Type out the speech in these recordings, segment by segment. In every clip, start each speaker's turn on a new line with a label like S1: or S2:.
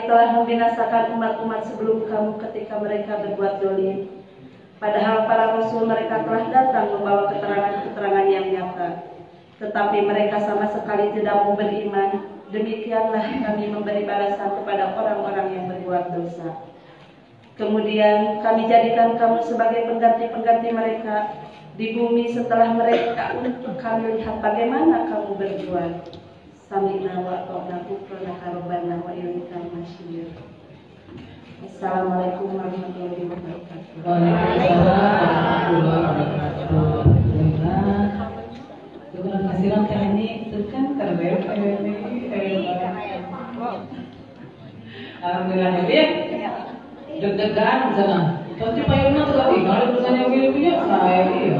S1: telah membinasakan umat-umat sebelum kamu ketika mereka berbuat zalim. Padahal para rasul mereka telah datang membawa keterangan-keterangan yang nyata, tetapi mereka sama sekali tidak mau beriman. Demikianlah kami memberi balasan kepada orang-orang yang berbuat dosa. Kemudian kami jadikan kamu sebagai pengganti-pengganti mereka di bumi setelah mereka, untuk kami lihat bagaimana kamu berbuat. Sami'na wa ata'na ghufranaka rabbana wa ilaikal masyir. Assalamualaikum warahmatullahi wabarakatuh.
S2: Waalaikumsalam warahmatullahi wabarakatuh. Terima kasih ini tekan terbaik ini. Alhamdulillah ya. Deg-degan sana. Tapi payungnya sekali. Kalau urusan yang punya saya ini.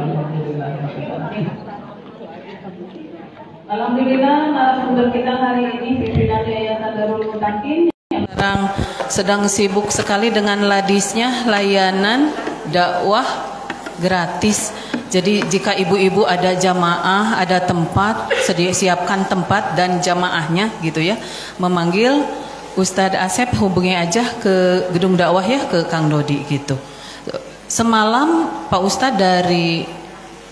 S2: Alhamdulillah narasumber kita hari ini pimpinan Yayasan Darul Mutakin yang sedang sibuk sekali dengan ladisnya layanan dakwah gratis. Jadi jika ibu-ibu ada jamaah, ada tempat, siapkan tempat dan jamaahnya gitu ya. Memanggil Ustadz Asep, hubungi aja ke gedung dakwah ya, ke Kang Dodi gitu. Semalam Pak Ustadz dari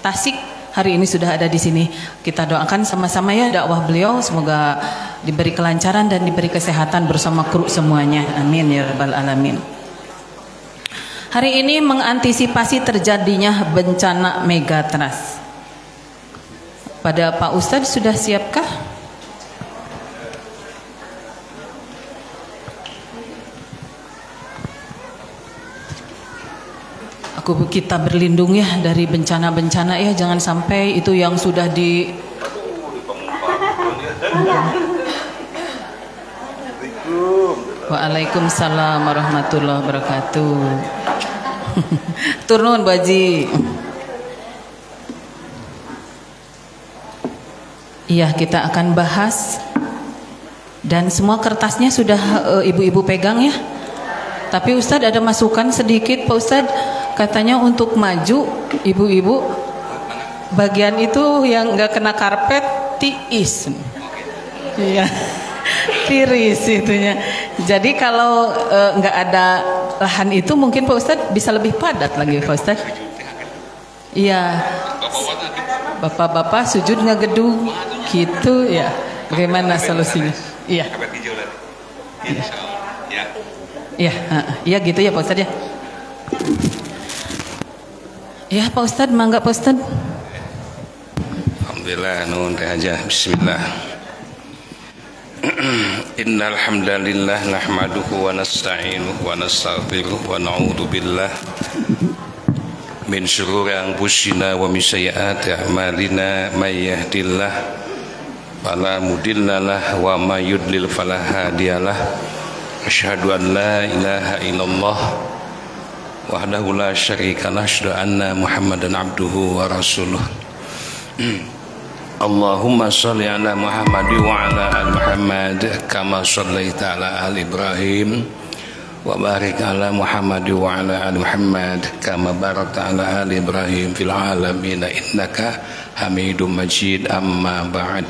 S2: Tasik hari ini sudah ada di sini. Kita doakan sama-sama ya dakwah beliau, semoga diberi kelancaran dan diberi kesehatan bersama kru semuanya. Amin ya rabbal alamin. Hari ini mengantisipasi terjadinya bencana megatrust. Pada Pak Ustadz sudah siapkah? Kita berlindung ya dari bencana-bencana ya, jangan sampai itu yang sudah di Waalaikumsalam warahmatullahi wabarakatuh. Turun Baji. Iya, kita akan bahas dan semua kertasnya sudah ibu-ibu pegang ya. Tapi Ustadz ada masukan sedikit Pak Ustadz. Katanya untuk maju ibu-ibu bagian itu yang nggak kena karpet tiis, iya tiris itunya. Jadi kalau nggak ada lahan itu mungkin Pak Ustadz bisa lebih padat lagi Pak Ustadz. Iya, bapak-bapak sujud ngegedung gitu ya. Bagaimana solusinya? Iya. Iya, iya gitu ya Pak Ustadz ya. Ya Pak Ustadz, mangga Pak Ustadz.
S3: Alhamdulillah, nuhun teh aja. Bismillah. Innal hamdalillah nahmaduhu wa nasta'inuhu wa nastaghfiruh wa na'udzu billah min syururi anfusina wa min sayyiati a'malina may yahdihillah fala mudhillalah wa may yudlil fala hadiyalah. Asyhadu an la ilaha illallah wahdahu la syarikalah, asyhadu anna Muhammadan abduhu wa rasuluh. Allahumma sholli ala Muhammad wa ala ali Muhammad kama shallaita ala ali Ibrahim wa barik ala Muhammad wa ala ali Muhammad kama barakta ala ali Ibrahim fil alamin innaka Hamidum Majid. Amma ba'd.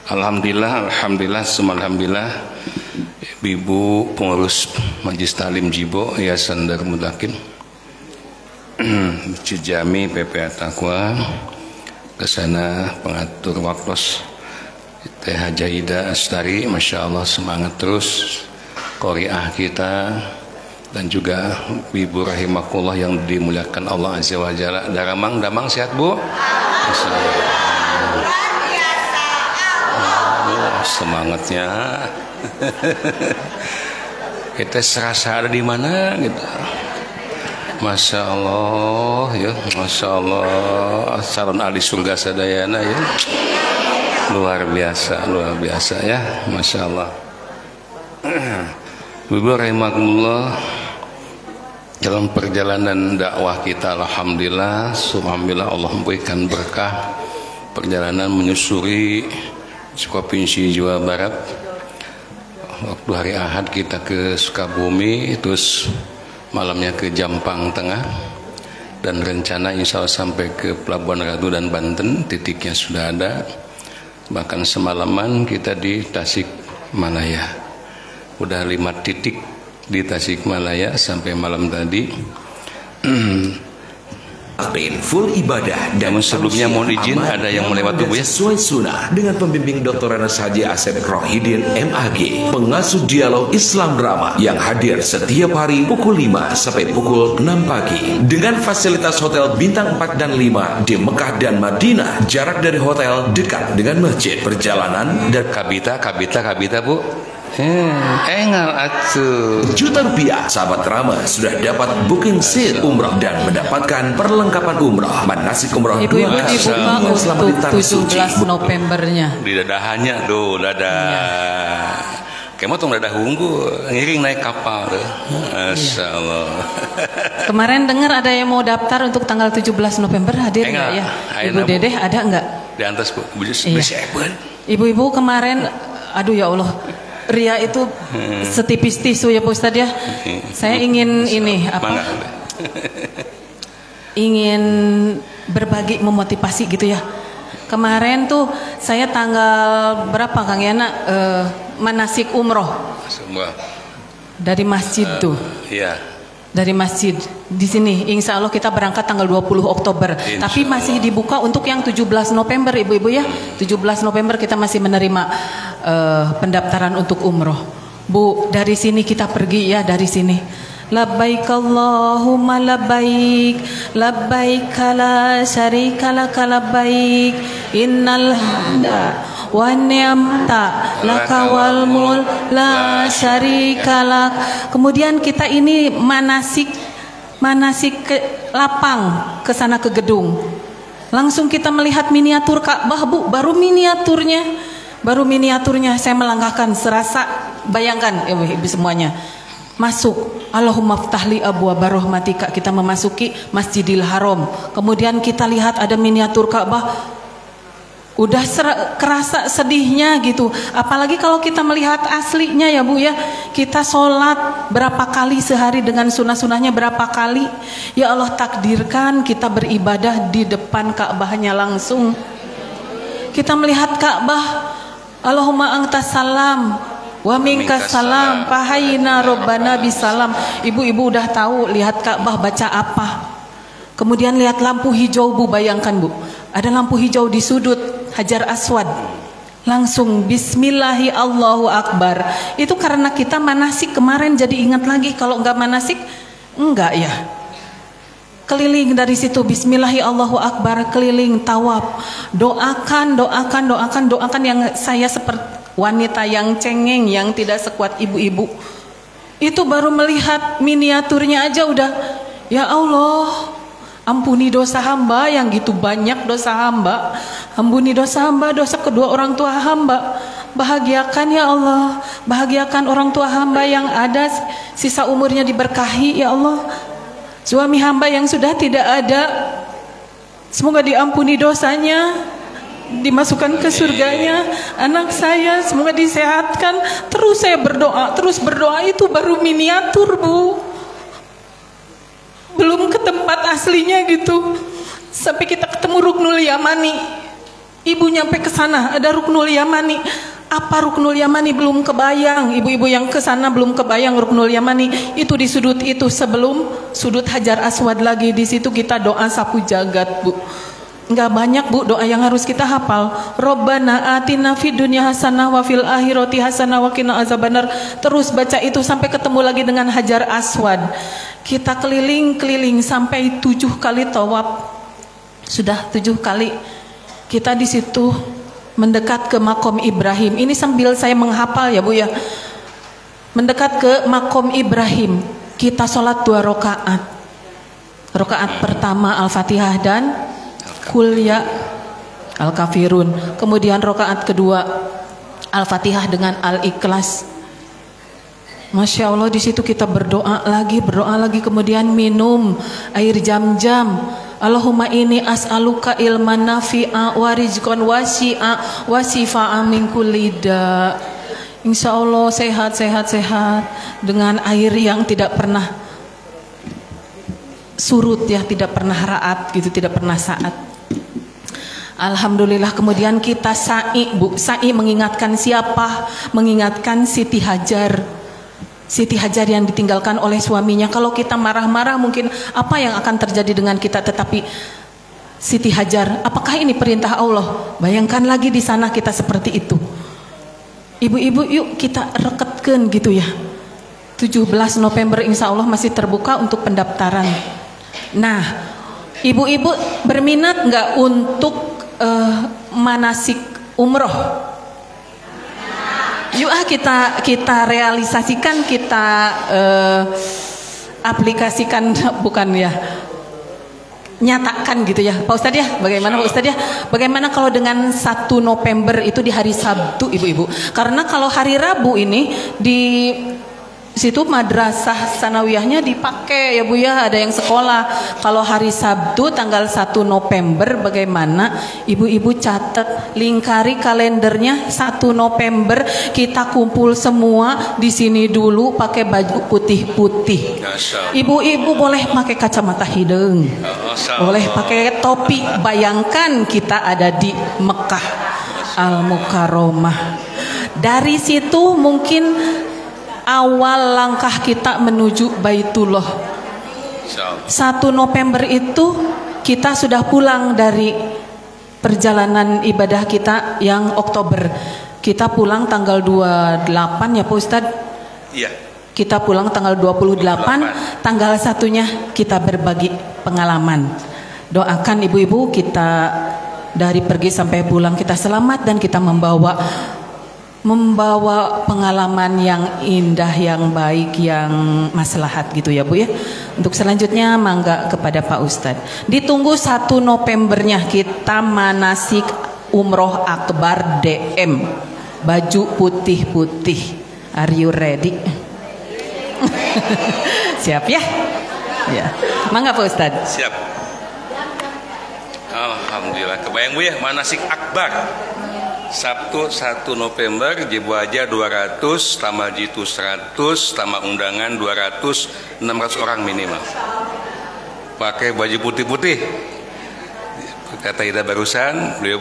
S3: Alhamdulillah, alhamdulillah, Ibu pengurus Majelis Talim Jibo Yayasan Darul Mutakin, Cijami PPA Taqwa, kesana pengatur waktos Teh Hajaida Astari, Masya Allah semangat terus Qori'ah kita, dan juga Ibu Rahimakullah yang dimuliakan Allah Azza wa Jalla. Damang sehat Bu? Semangatnya kita serasa ada di mana gitu. Masya Allah ya, Masya Allah, calon ahli surga sadayana ya, luar biasa ya, Masya Allah. Ibu rahimakumullah, dalam perjalanan dakwah kita alhamdulillah Allah memberikan berkah. Perjalanan menyusuri Provinsi Jawa Barat, waktu hari Ahad kita ke Sukabumi, terus malamnya ke Jampang Tengah, dan rencana insya Allah sampai ke Pelabuhan Ratu dan Banten, titiknya sudah ada. Bahkan semalaman kita di Tasikmalaya. Udah 5 titik di Tasikmalaya sampai malam tadi.
S4: Full ibadah dan
S3: sebelumnya mohon izin ada yang melewati Bu ya.
S4: Sesuai sunnah dengan pembimbing Dr. Anas Haji Asep Rohidin MAG, pengasuh dialog Islam Drama yang hadir setiap hari pukul 5 sampai pukul 6 pagi dengan fasilitas hotel bintang 4 dan 5 di Mekah dan Madinah. Jarak dari hotel dekat dengan masjid. Perjalanan dan
S3: kabita Bu. Engal atuh.
S4: Juta rupiah. Sahabat Rama sudah dapat booking seat umrah dan mendapatkan perlengkapan umrah. Manasik umrah
S2: Ibu-ibu dibuka untuk 17 Novembernya.
S3: Di dadahannya tuh, dadah. Kayak tong dadah unggul, ngiring naik kapal tuh. Masyaallah.
S2: Kemarin dengar ada yang mau daftar untuk tanggal 17 November, hadir enggak ya? Ibu Dedeh ada enggak?
S3: Di atas Bu.
S2: Ibu-ibu kemarin, aduh ya Allah. Ria itu setipis tisu ya Pak Ustadz ya. Saya ingin ini apa? Ingin berbagi, memotivasi gitu ya. Kemarin tuh saya tanggal berapa Kang Yana manasik umroh dari masjid tuh.
S3: Iya.
S2: Dari masjid di sini, insya Allah kita berangkat tanggal 20 Oktober. Tapi masih dibuka untuk yang 17 November ibu-ibu ya. 17 November kita masih menerima pendaftaran untuk umroh. Bu, dari sini kita pergi ya, dari sini. Labbaik Allahumma labbaik, labbaik la syarika lak labbaik, innal hamda wa ni'mata laka wal mulk la syarika lak. Kemudian kita ini manasik ke lapang, ke sana ke gedung. Langsung kita melihat miniatur Ka'bah Bu, baru miniaturnya saya melangkahkan, serasa bayangkan ibu semuanya. Masuk, Allahumma ftahli abwaaba rahmatika, kita memasuki Masjidil Haram. Kemudian kita lihat ada miniatur Ka'bah. Udah kerasa sedihnya gitu. Apalagi kalau kita melihat aslinya ya Bu ya. Kita sholat berapa kali sehari dengan sunnah-sunnahnya berapa kali. Ya Allah takdirkan kita beribadah di depan Ka'bahnya langsung. Kita melihat Ka'bah, Allahumma antas salam wa minkas salam fahayna robbana bisalam. Ibu-ibu udah tahu lihat Ka'bah baca apa. Kemudian lihat lampu hijau Bu, bayangkan Bu, ada lampu hijau di sudut Hajar Aswad. Langsung bismillahi Allahu Akbar. Itu karena kita manasik kemarin jadi ingat lagi. Kalau enggak manasik enggak ya. Keliling dari situ bismillahi Allahu Akbar, keliling tawaf. Doakan yang saya seperti wanita yang cengeng, yang tidak sekuat ibu-ibu. Itu baru melihat miniaturnya aja udah, ya Allah, ampuni dosa hamba yang gitu banyak dosa hamba. Ampuni dosa hamba, dosa kedua orang tua hamba. Bahagiakan ya Allah, bahagiakan orang tua hamba yang ada sisa umurnya diberkahi ya Allah. Suami hamba yang sudah tidak ada, semoga diampuni dosanya, dimasukkan ke surganya. Anak saya semoga disehatkan. Terus saya berdoa, itu baru miniatur Bu, belum ke tempat aslinya gitu. Sampai kita ketemu Ruknul Yamani, ibu nyampe ke sana ada Ruknul Yamani. Apa Ruknul Yamani belum kebayang. Ibu-ibu yang ke sana belum kebayang Ruknul Yamani itu di sudut itu, sebelum sudut Hajar Aswad lagi. Di situ kita doa sapu jagat Bu. Enggak banyak Bu doa yang harus kita hafal. Robbana atina fid dunya hasanah wa fil akhirati hasanah wa qina azabannar. Terus baca itu sampai ketemu lagi dengan Hajar Aswad. Kita keliling-keliling sampai 7 kali tawaf. Sudah 7 kali kita di situ mendekat ke makom Ibrahim. Ini sambil saya menghafal ya Bu ya. Mendekat ke makom Ibrahim, kita sholat 2 rakaat. Rakaat pertama Al-Fatihah dan Qul ya Al-Kafirun. Kemudian rakaat kedua Al-Fatihah dengan Al-Ikhlas. Masya Allah, di situ kita berdoa lagi, kemudian minum air jam-jam. Allahumma inni as'aluka ilman nafi'a wa rizqan wasi'a wa shifaan min kulli da. Insya Allah sehat dengan air yang tidak pernah surut ya, tidak pernah raat gitu, tidak pernah saat. Alhamdulillah. Kemudian kita sa'i, Bu. Sa'i mengingatkan siapa? Mengingatkan Siti Hajar. Siti Hajar yang ditinggalkan oleh suaminya. Kalau kita marah-marah mungkin apa yang akan terjadi dengan kita, tetapi Siti Hajar, apakah ini perintah Allah? Bayangkan lagi di sana kita seperti itu. Ibu-ibu, yuk kita reketkan gitu ya. 17 November insya Allah masih terbuka untuk pendaftaran. Nah, ibu-ibu berminat nggak untuk manasik umroh? Yuk kita realisasikan, kita aplikasikan, bukan ya, nyatakan gitu ya Pak Ustadz ya. Bagaimana Pak Ustadz ya? Bagaimana kalau dengan 1 November itu di hari Sabtu ibu-ibu? Karena kalau hari Rabu ini di situ madrasah sanawiyahnya dipakai ya Bu ya, ada yang sekolah. Kalau hari Sabtu tanggal 1 November bagaimana? Ibu-ibu catat, lingkari kalendernya 1 November kita kumpul semua di sini dulu pakai baju putih-putih. Ibu-ibu boleh pakai kacamata hidung, boleh pakai topi. Bayangkan kita ada di Mekah Al-Mukarramah. Dari situ mungkin awal langkah kita menuju Baitullah. 1 November itu kita sudah pulang dari perjalanan ibadah kita yang Oktober. Kita pulang tanggal 28 ya Pak Ustadz? Iya. Kita pulang tanggal 28, tanggal 1-nya kita berbagi pengalaman. Doakan ibu-ibu kita dari pergi sampai pulang kita selamat dan kita membawa pengalaman yang indah, yang baik, yang maslahat gitu ya Bu ya. Untuk selanjutnya mangga kepada Pak Ustadz. Ditunggu 1 Novembernya kita manasik umroh akbar DM. Baju putih-putih. Are you ready? Siap ya? Ya. Mangga Pak Ustadz.
S3: Siap. Alhamdulillah. Kebayang Bu ya, manasik akbar. Sabtu 1 November, Jibu aja 200, tambah jitu 100, tambah undangan 200, 600 orang minimal. Pakai baju putih-putih. Kata Ida barusan, beliau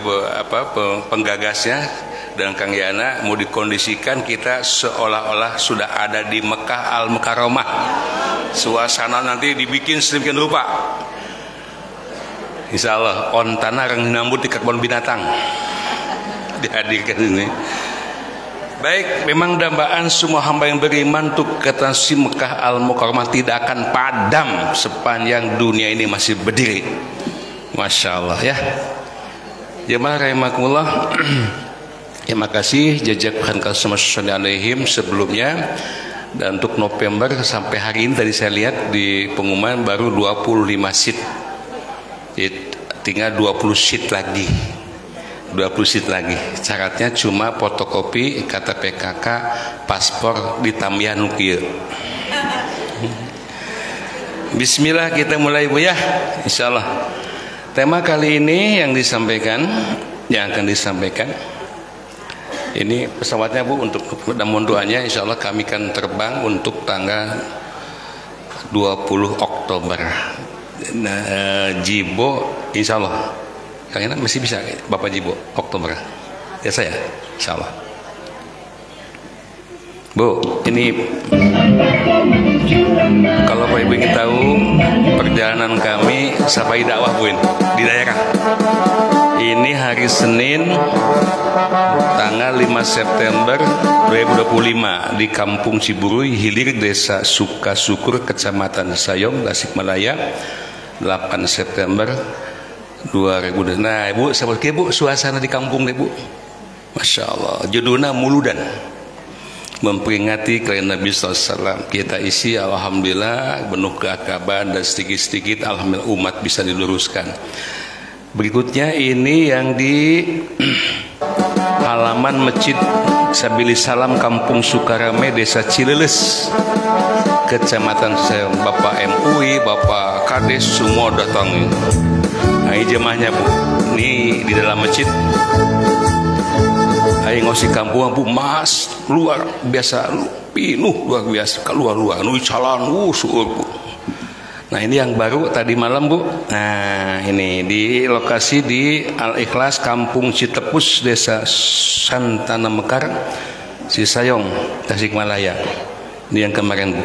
S3: penggagasnya dan Kang Yana mau dikondisikan kita seolah-olah sudah ada di Mekah Al-Mukarramah. Suasana nanti dibikin sedemikian rupa. Insya Allah on tanah yang nambut di kebun binatang dihadirkan ini. Baik, memang dambaan semua hamba yang beriman untuk ketasi Mekah Al-Mukarramah tidak akan padam sepanjang dunia ini masih berdiri. Masya Allah ya. Jemaah rahimakumullah. Terima kasih jazakan kasih alaihim sebelumnya. Dan untuk November sampai hari ini tadi saya lihat di pengumuman baru 25 seat. Tinggal 20 seat lagi. 20 seat lagi. Syaratnya cuma fotokopi kata PKK, paspor ditambah nukieu. Bismillah kita mulai Bu ya. Insyaallah. Tema kali ini yang akan disampaikan ini pesawatnya Bu untuk namun doanya insyaallah kami akan terbang untuk tanggal 20 Oktober. Nah, Jibo insyaallah Kang Ina masih bisa Bapak Jibo Oktober ya saya insyaallah. Bu, ini kalau Bapak Ibu ingin tahu perjalanan kami Sapai Dakwah Bu di daerah. Ini hari Senin tanggal 5 September 2025 di Kampung Ciburuy, Hilir, Desa Sukasukur, Kecamatan Sayong, Tasikmalaya. 8 September 2000. Nah Ibu, seperti Bu suasana di kampung deh Bu. Masya Allah. Judulnya Muludan, memperingati kelahiran Nabi SAW. Kita isi alhamdulillah penuh keakaban dan sedikit-sedikit alhamdulillah umat bisa diluruskan. Berikutnya ini yang di halaman Masjid Sabilis Salam Kampung Sukarame, Desa Cileles, Kecamatan Sayong. Bapak MUI, Bapak Kades semua datang. Nah, ini jemaahnya Bu. Ini di dalam masjid. Ayo ngosi kampung Bu, mas luar biasa, pinuh luar biasa, keluar nu jalan suur Bu. Nah ini yang baru tadi malam Bu. Nah ini di lokasi di Al-Ikhlas Kampung Citepus Desa Santana Mekar Cisayong Tasikmalaya. Ini yang kemarin Bu.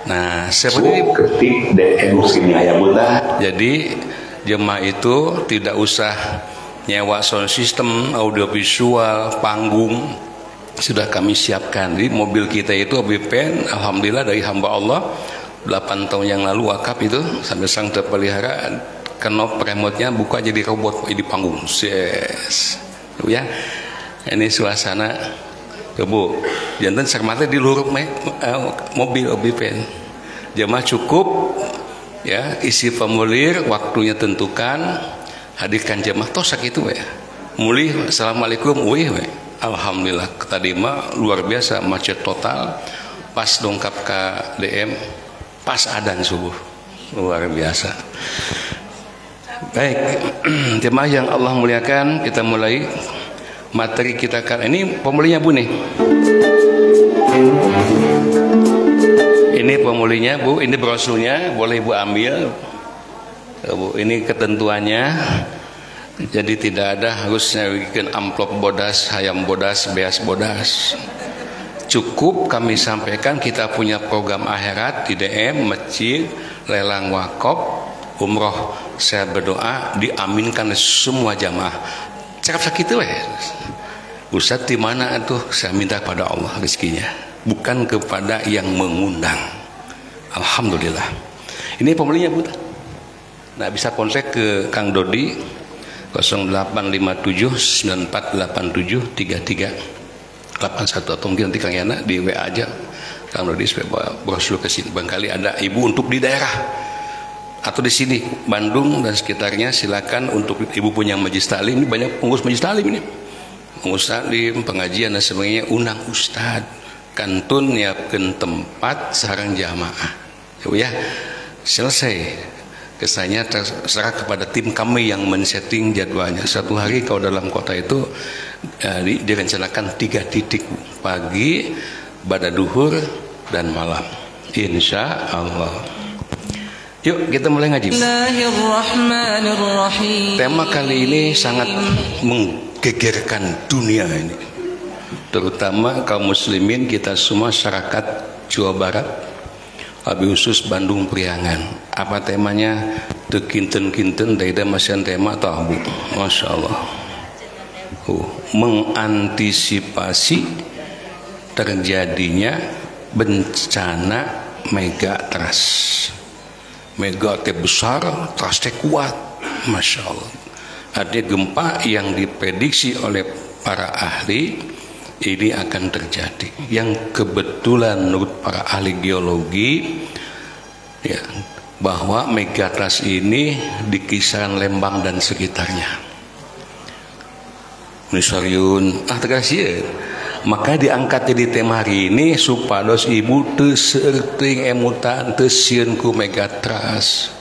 S3: Nah seperti
S4: ketik DM sini ayah Buddha.
S3: Jadi jemaah itu tidak usah nyewa sound system, audiovisual, panggung, sudah kami siapkan. Di mobil kita itu OBPN, alhamdulillah dari hamba Allah 8 tahun yang lalu wakaf itu sampai sang terpelihara, knop remote-nya buka jadi robot di panggung. Yes. Ya. Ini suasana Bu. Jantan sermate di luruh mobil OBPN. Jemaah cukup ya, isi formulir, waktunya tentukan, hadirkan jemaah tosak itu ya. Mulih assalamualaikum we. Alhamdulillah tadi mah luar biasa macet total. Pas dongkap ke DM pas adzan subuh, luar biasa. Baik, jemaah yang Allah muliakan, kita mulai materi kita kan. Ini pemulihnya Bu nih. Ini pemulihnya Bu, ini brosurnya, boleh Ibu ambil. Bu, ini ketentuannya. Jadi tidak ada harusnya bikin amplop bodas, hayam bodas, beas bodas. Cukup kami sampaikan kita punya program akhirat di DM, masjid, lelang wakaf, umroh. Saya berdoa diaminkan semua jamaah. Cakap sakitu Ustaz di mana tuh? Saya minta pada Allah rezekinya, bukan kepada yang mengundang. Alhamdulillah. Ini pembelinya Bu. Nah bisa kontak ke Kang Dodi 0857 9487 3381 atau mungkin nanti Kang Yana di WA aja Kang Dodi supaya brosur ke sini. Barangkali ada ibu untuk di daerah atau di sini Bandung dan sekitarnya, silakan. Untuk ibu punya majelis taklim, ini banyak pengurus majelis taklim ini, pengurus taklim, pengajian dan sebagainya, undang ustad kantun nyiapkan tempat sarang jamaah ya. Selesai kesannya terserah kepada tim kami yang men-setting jadwalnya. Satu hari kalau dalam kota itu direncanakan 3 titik, pagi, pada duhur, dan malam, insya Allah. Yuk kita mulai ngaji. Tema kali ini sangat menggegerkan dunia ini, terutama kaum muslimin kita semua masyarakat Jawa Barat, lebih khusus Bandung Priangan. Apa temanya? Tekinten-kinten daida masian tema tahu. Masya Allah. Mengantisipasi terjadinya bencana megatrust. Mega teh besar, trust teh kuat. Masya Allah. Artinya gempa yang diprediksi oleh para ahli ini akan terjadi, yang kebetulan menurut para ahli geologi ya, bahwa megatrust ini di kisaran Lembang dan sekitarnya. Misariun terkasih, maka diangkat jadi tema hari ini supados ibu teu seuting emutan teu sieun ku megatrust,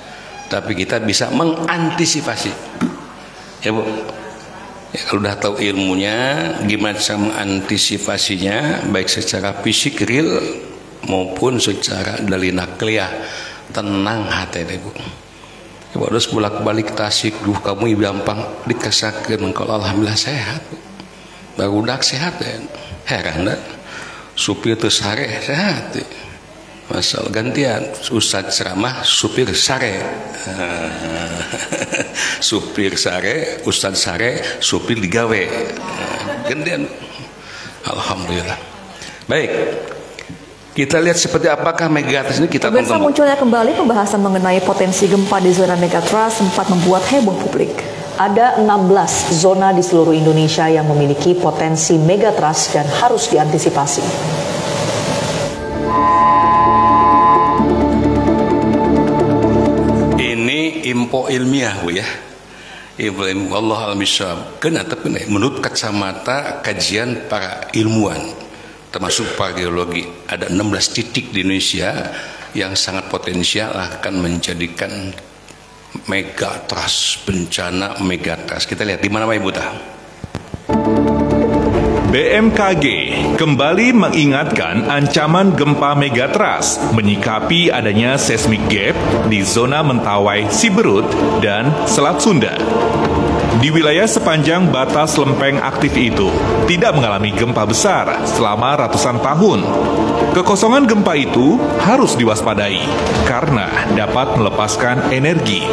S3: tapi kita bisa mengantisipasi ya Bu. Ya, kalau udah tahu ilmunya, gimana cara mengantisipasinya, baik secara fisik real maupun secara dari nakliyah, tenang hati deh Bu. Coba terus bolak-balik Tasik, kamu gampang dikesakeun kalau alhamdulillah sehat. Barudak sehat ya. Heran dah. Supir teu sare sehat. Masal gantian Ustaz ceramah supir sare. Supir sare, Ustaz sare, supir digawe. Gantian. Alhamdulillah. Baik. Kita lihat seperti apakah megatrust ini kita
S5: pemirsa, munculnya kembali pembahasan mengenai potensi gempa di zona megatrust sempat membuat heboh publik. Ada 16 zona di seluruh Indonesia yang memiliki potensi megatrust dan harus diantisipasi.
S3: Ini info ilmiah Bu ya. Info ilmiah Allah al-misab. Kenapa? Menurut kacamata kajian para ilmuwan termasuk para geologi, ada 16 titik di Indonesia yang sangat potensial akan menjadikan megatrust, bencana megatrust. Kita lihat di mana Ibu
S6: BMKG kembali mengingatkan ancaman gempa megatrust menyikapi adanya seismic gap di zona Mentawai, Siberut, dan Selat Sunda. Di wilayah sepanjang batas lempeng aktif itu tidak mengalami gempa besar selama ratusan tahun. Kekosongan gempa itu harus diwaspadai karena dapat melepaskan energi.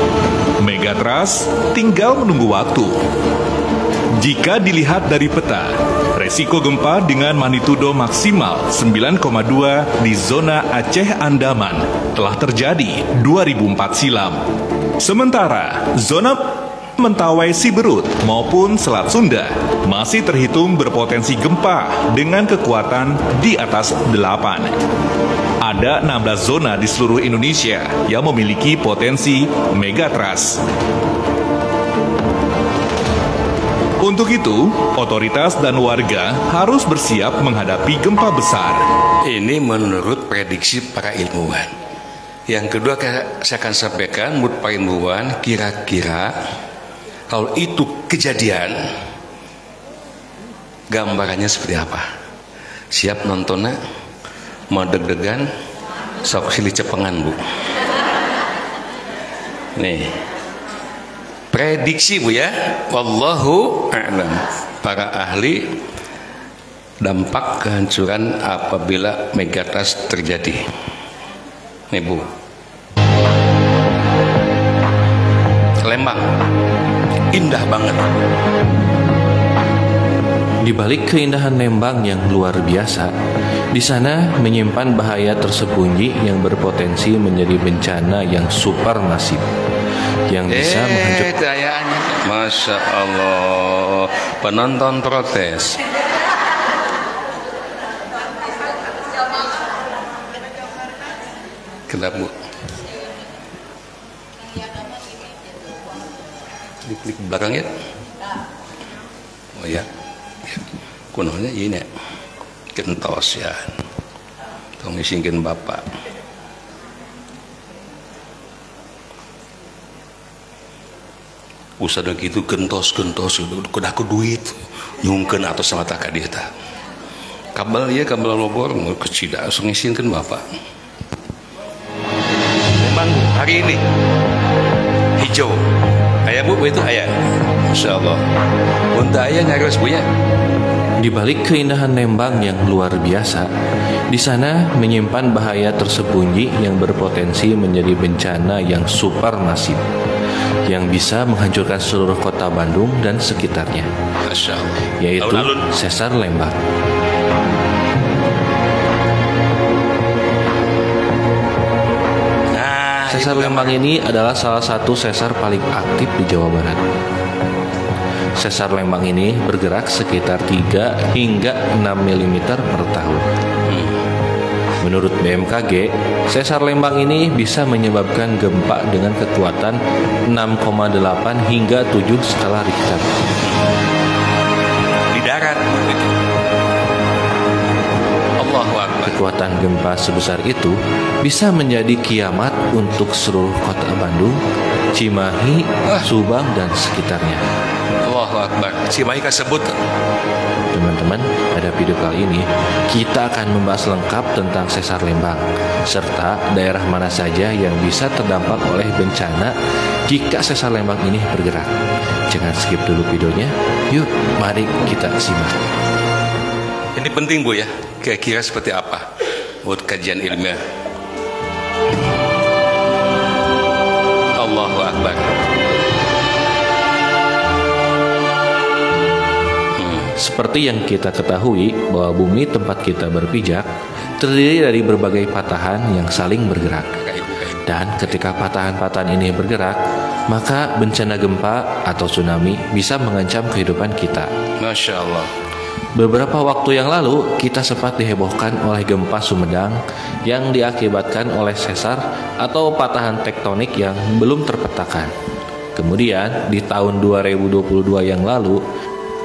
S6: Megatrust tinggal menunggu waktu. Jika dilihat dari peta, resiko gempa dengan magnitudo maksimal 9,2 di zona Aceh Andaman telah terjadi 2004 silam. Sementara zona Mentawai, Siberut maupun Selat Sunda masih terhitung berpotensi gempa dengan kekuatan di atas 8. Ada 16 zona di seluruh Indonesia yang memiliki potensi megatrust. Untuk itu, otoritas dan warga harus bersiap menghadapi gempa besar.
S3: Ini menurut prediksi para ilmuwan. Yang kedua, saya akan sampaikan menurut para ilmuwan, kira-kira kalau itu kejadian, gambarannya seperti apa? Siap nontonnya? Mau deg-degan? Sok silih cepengan, Bu. Nih, prediksi, Bu, ya. Wallahu a'lam. Para ahli dampak kehancuran apabila megatrust terjadi. Nih, Bu. Lembang. Indah banget.
S7: Di balik keindahan Lembang yang luar biasa, di sana menyimpan bahaya tersembunyi yang berpotensi menjadi bencana yang supermasif yang bisa menghancurkan.
S3: Masya Allah, penonton protes. Kenapa, Bu? Diklik belakang ya? Oh ya, kunonya ini kentos ya. Tong isingkeun Bapak. Usada gitu kentos kudah ku duit nyungkeun atau sama tak ka dieu tah. Kabel ya, kabel lobor kecil langsung isingkeun Bapak. Memang hari ini hijau. Ayah, Bu, itu ayah. Masya Allah. Untuk ayah nyarus, Bu, ya.
S7: Di balik keindahan Lembang yang luar biasa, di sana menyimpan bahaya tersembunyi yang berpotensi menjadi bencana yang supermasif yang bisa menghancurkan seluruh kota Bandung dan sekitarnya,
S3: Masya Allah.
S7: Yaitu sesar Lembang. Sesar Lembang ini adalah salah satu sesar paling aktif di Jawa Barat. Sesar Lembang ini bergerak sekitar 3 hingga 6 mm per tahun. Menurut BMKG, sesar Lembang ini bisa menyebabkan gempa dengan kekuatan 6,8 hingga 7 skala Richter.
S3: Di darat begitu. Allahu Akbar.
S7: Kekuatan gempa sebesar itu bisa menjadi kiamat untuk seluruh kota Bandung, Cimahi, Subang, dan sekitarnya.
S3: Allahu Akbar. Cimahi kasebut.
S7: Teman-teman, pada video kali ini kita akan membahas lengkap tentang sesar Lembang serta daerah mana saja yang bisa terdampak oleh bencana jika sesar Lembang ini bergerak. Jangan skip dulu videonya. Yuk, mari kita simak.
S3: Ini penting, Bu, ya. Kira-kira seperti apa buat kajian ilmiah. Allahu Akbar.
S7: Seperti yang kita ketahui bahwa bumi tempat kita berpijak terdiri dari berbagai patahan yang saling bergerak. Dan ketika patahan-patahan ini bergerak, maka bencana gempa atau tsunami bisa mengancam kehidupan kita.
S3: Masya Allah.
S7: Beberapa waktu yang lalu, kita sempat dihebohkan oleh gempa Sumedang yang diakibatkan oleh sesar atau patahan tektonik yang belum terpetakan. Kemudian, di tahun 2022 yang lalu,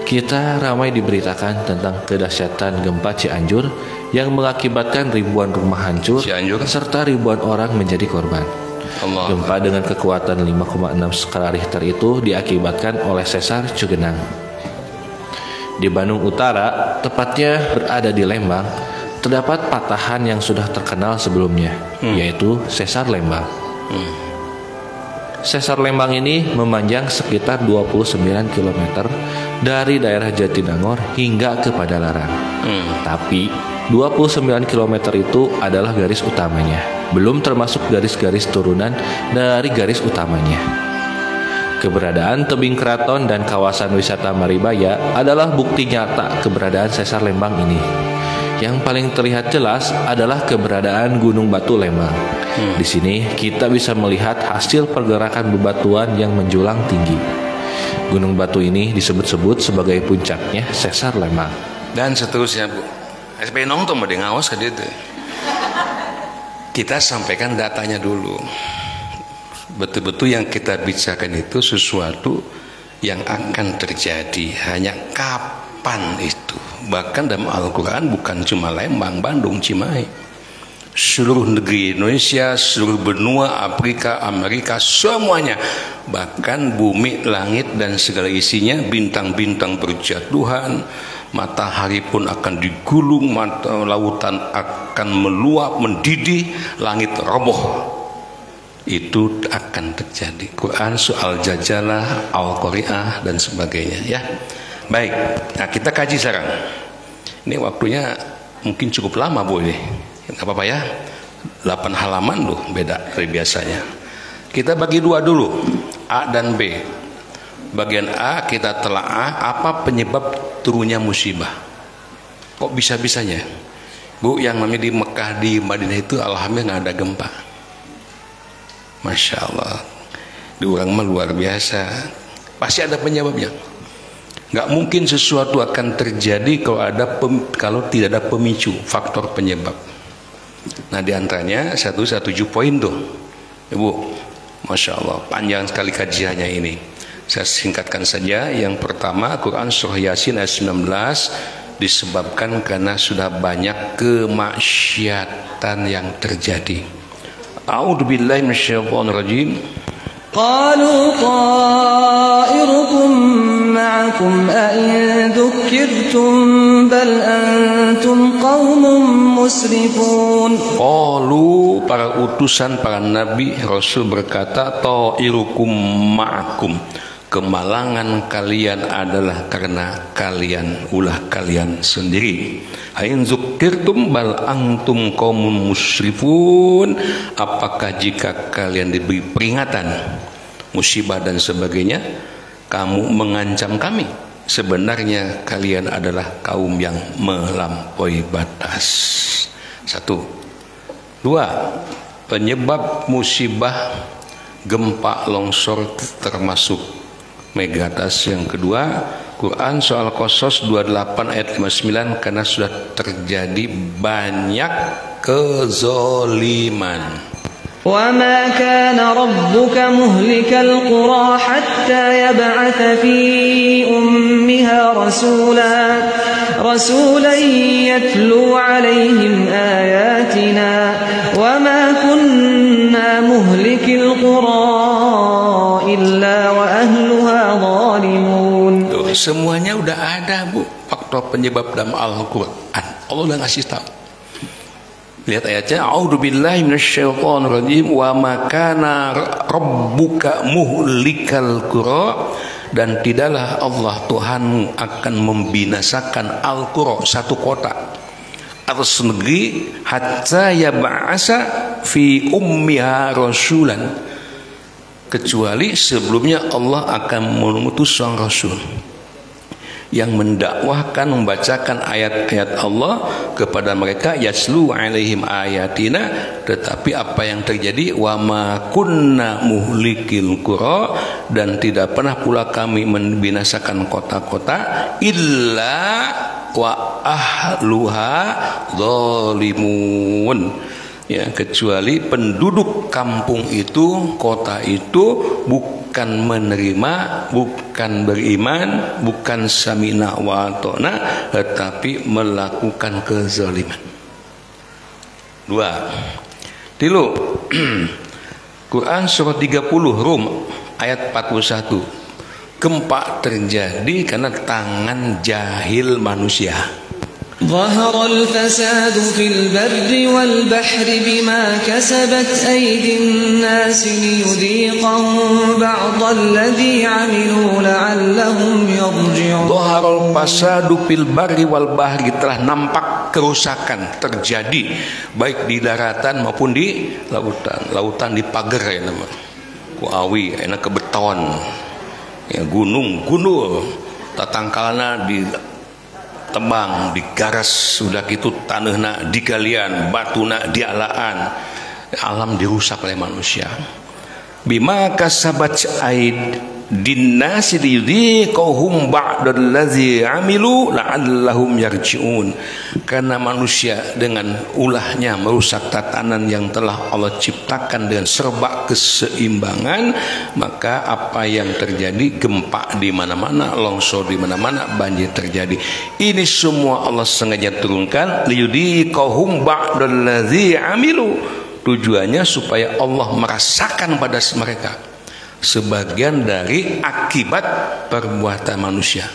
S7: kita ramai diberitakan tentang kedahsyatan gempa Cianjur yang mengakibatkan ribuan rumah hancur serta ribuan orang menjadi korban. Gempa dengan kekuatan 5,6 skala Richter itu diakibatkan oleh sesar Cugenang. Di Bandung Utara, tepatnya berada di Lembang, terdapat patahan yang sudah terkenal sebelumnya, yaitu Sesar Lembang. Sesar Lembang ini memanjang sekitar 29 km dari daerah Jatinangor hingga ke Padalarang. Tapi 29 km itu adalah garis utamanya, belum termasuk garis-garis turunan dari garis utamanya. Keberadaan tebing keraton dan kawasan wisata Maribaya adalah bukti nyata keberadaan Sesar Lembang ini. Yang paling terlihat jelas adalah keberadaan Gunung Batu Lembang. Di sini kita bisa melihat hasil pergerakan bebatuan yang menjulang tinggi. Gunung Batu ini disebut-sebut sebagai puncaknya Sesar Lembang.
S3: Dan seterusnya, Bu. SPI nonton mau ngawas ke itu. Kita sampaikan datanya dulu. Betul-betul yang kita bicarakan itu sesuatu yang akan terjadi, hanya kapan itu. Bahkan dalam Al-Quran bukan cuma Lembang, Bandung, Cimahi, seluruh negeri Indonesia, seluruh benua Afrika, Amerika, semuanya, bahkan bumi, langit dan segala isinya, bintang-bintang berjatuhan, matahari pun akan digulung, lautan akan meluap, mendidih, langit roboh. Itu akan terjadi. Quran, soal jajalah, Al-Qari'ah dan sebagainya, ya. Baik, nah kita kaji sekarang. Ini waktunya mungkin cukup lama, Bu, ini. Nggak apa-apa ya. 8 halaman loh, beda dari biasanya. Kita bagi dua dulu, A dan B. Bagian A kita telaah apa penyebab turunnya musibah. Kok bisa-bisanya, Bu, yang namanya di Mekah, di Madinah itu alhamdulillah nggak ada gempa. Masya Allah, di orang mah luar biasa. Pasti ada penyebabnya. Nggak mungkin sesuatu akan terjadi kalau tidak ada pemicu, faktor penyebab. Nah, diantaranya 117 poin tuh, Ibu. Masya Allah, panjang sekali kajiannya ini. Saya singkatkan saja. Yang pertama, Quran Surah Yasin ayat 19 disebabkan karena sudah banyak kemaksiatan yang terjadi. A'udzubillahi minasyaitonir rajim.
S8: Qalu ta'irukum ma'akum a in dzukirtum bal antum qaumun musrifun.
S3: Qalu, para utusan, para nabi, rasul berkata, ta'irukum ma'akum, kemalangan kalian adalah karena kalian ulah kalian sendiri. Ain zukirtum bal antum qaumun musrifun, apakah jika kalian diberi peringatan musibah dan sebagainya kamu mengancam kami? Sebenarnya kalian adalah kaum yang melampaui batas. 1. 2. Penyebab musibah gempa, longsor termasuk megatrust. Yang kedua, Quran soal Qasas 28 ayat 59, karena sudah terjadi banyak kezoliman.
S8: Wa ma kana rabbuka muhlikal qura hatta yab'atha fi ummiha rasulan yatlu 'alaihim ayatina wa ma kunna muhlikil qura illa wa ahluha zalimun.
S3: Semuanya udah ada, Bu, faktor penyebab dalam Al-Quran. Allah udah ngasih tahu. Lihat ayatnya, a'udzubillahi minasyaitonir rajim, wa ma kana rabbuka muhlikal qura, dan tidaklah Allah Tuhanmu akan membinasakan al-qura, satu kota, atas negeri, hatta yab'asa fi ummiha rasulan, kecuali sebelumnya Allah akan mengutus sang rasul yang mendakwahkan, membacakan ayat-ayat Allah kepada mereka, yaslu alaihim ayatina. Tetapi apa yang terjadi, wa ma kunna muhlikil qura, dan tidak pernah pula kami membinasakan kota-kota, illa wa ahluha zalimun, ya, kecuali penduduk kampung itu, kota itu bukan menerima, bukan beriman, bukan samina wa atona, tetapi melakukan kezaliman. 2. Tilu. Quran surah 30 Rum ayat 41. Gempa terjadi karena tangan jahil manusia.
S8: ظهر الفساد في البر والبحر بما كسبت أيدي الناس ليذيقهم بعض الذي عملوا لعلهم يرجعون.
S3: ظهر الفساد في البر والبحر, telah nampak kerusakan terjadi baik di daratan maupun di lautan. Lautan dipagar ya nama. Ku awi enak ke beton. Ya gunung gundul. Tatangkalna di tebang, digaras, sudah gitu tanahna digalian, batuna dialaan, alam dirusak oleh manusia. Bima kasabat aid dinnasi liyudhiqahum ba'dallazi amilu la'allahum yarji'un. Karena manusia dengan ulahnya merusak tatanan yang telah Allah ciptakan dengan serba keseimbangan, maka apa yang terjadi? Gempa di mana-mana, longsor di mana-mana, banjir terjadi. Ini semua Allah sengaja turunkan liyudhiqahum ba'dallazi amilu. Tujuannya supaya Allah merasakan pada mereka sebagian dari akibat perbuatan manusia.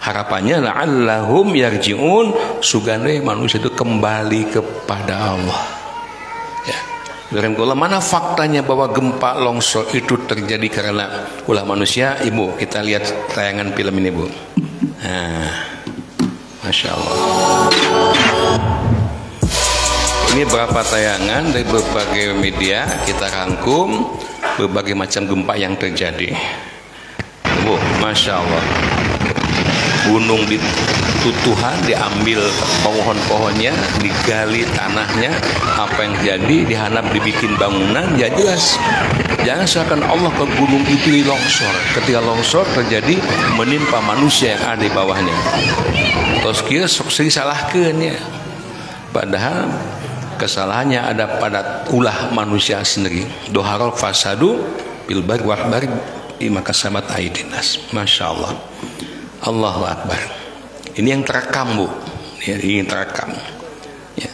S3: Harapannya la'allahum yarji'un, sugane manusia itu kembali kepada Allah. Ya. Mana faktanya bahwa gempa longsor itu terjadi karena ulah manusia? Ibu, kita lihat tayangan film ini, Bu. Nah, Masya Allah. Ini berapa tayangan dari berbagai media kita rangkum berbagai macam gempa yang terjadi. Bu, Masya Allah. Gunung ditutuhan, diambil pohon-pohonnya, digali tanahnya, apa yang jadi dihanap dibikin bangunan, ya jelas. Jangan seakan Allah ke gunung itu longsor. Ketika longsor terjadi menimpa manusia yang ada di bawahnya. Terus kira sok salahkeun ya. Padahal kesalahannya ada pada ulah manusia sendiri. Doharul fasadu bil barri wal bahri bima kasabat aidinas. Masya Allah. Allahu Akbar. Ini yang terekam, Bu. Ya, ini yang terekam. Ya.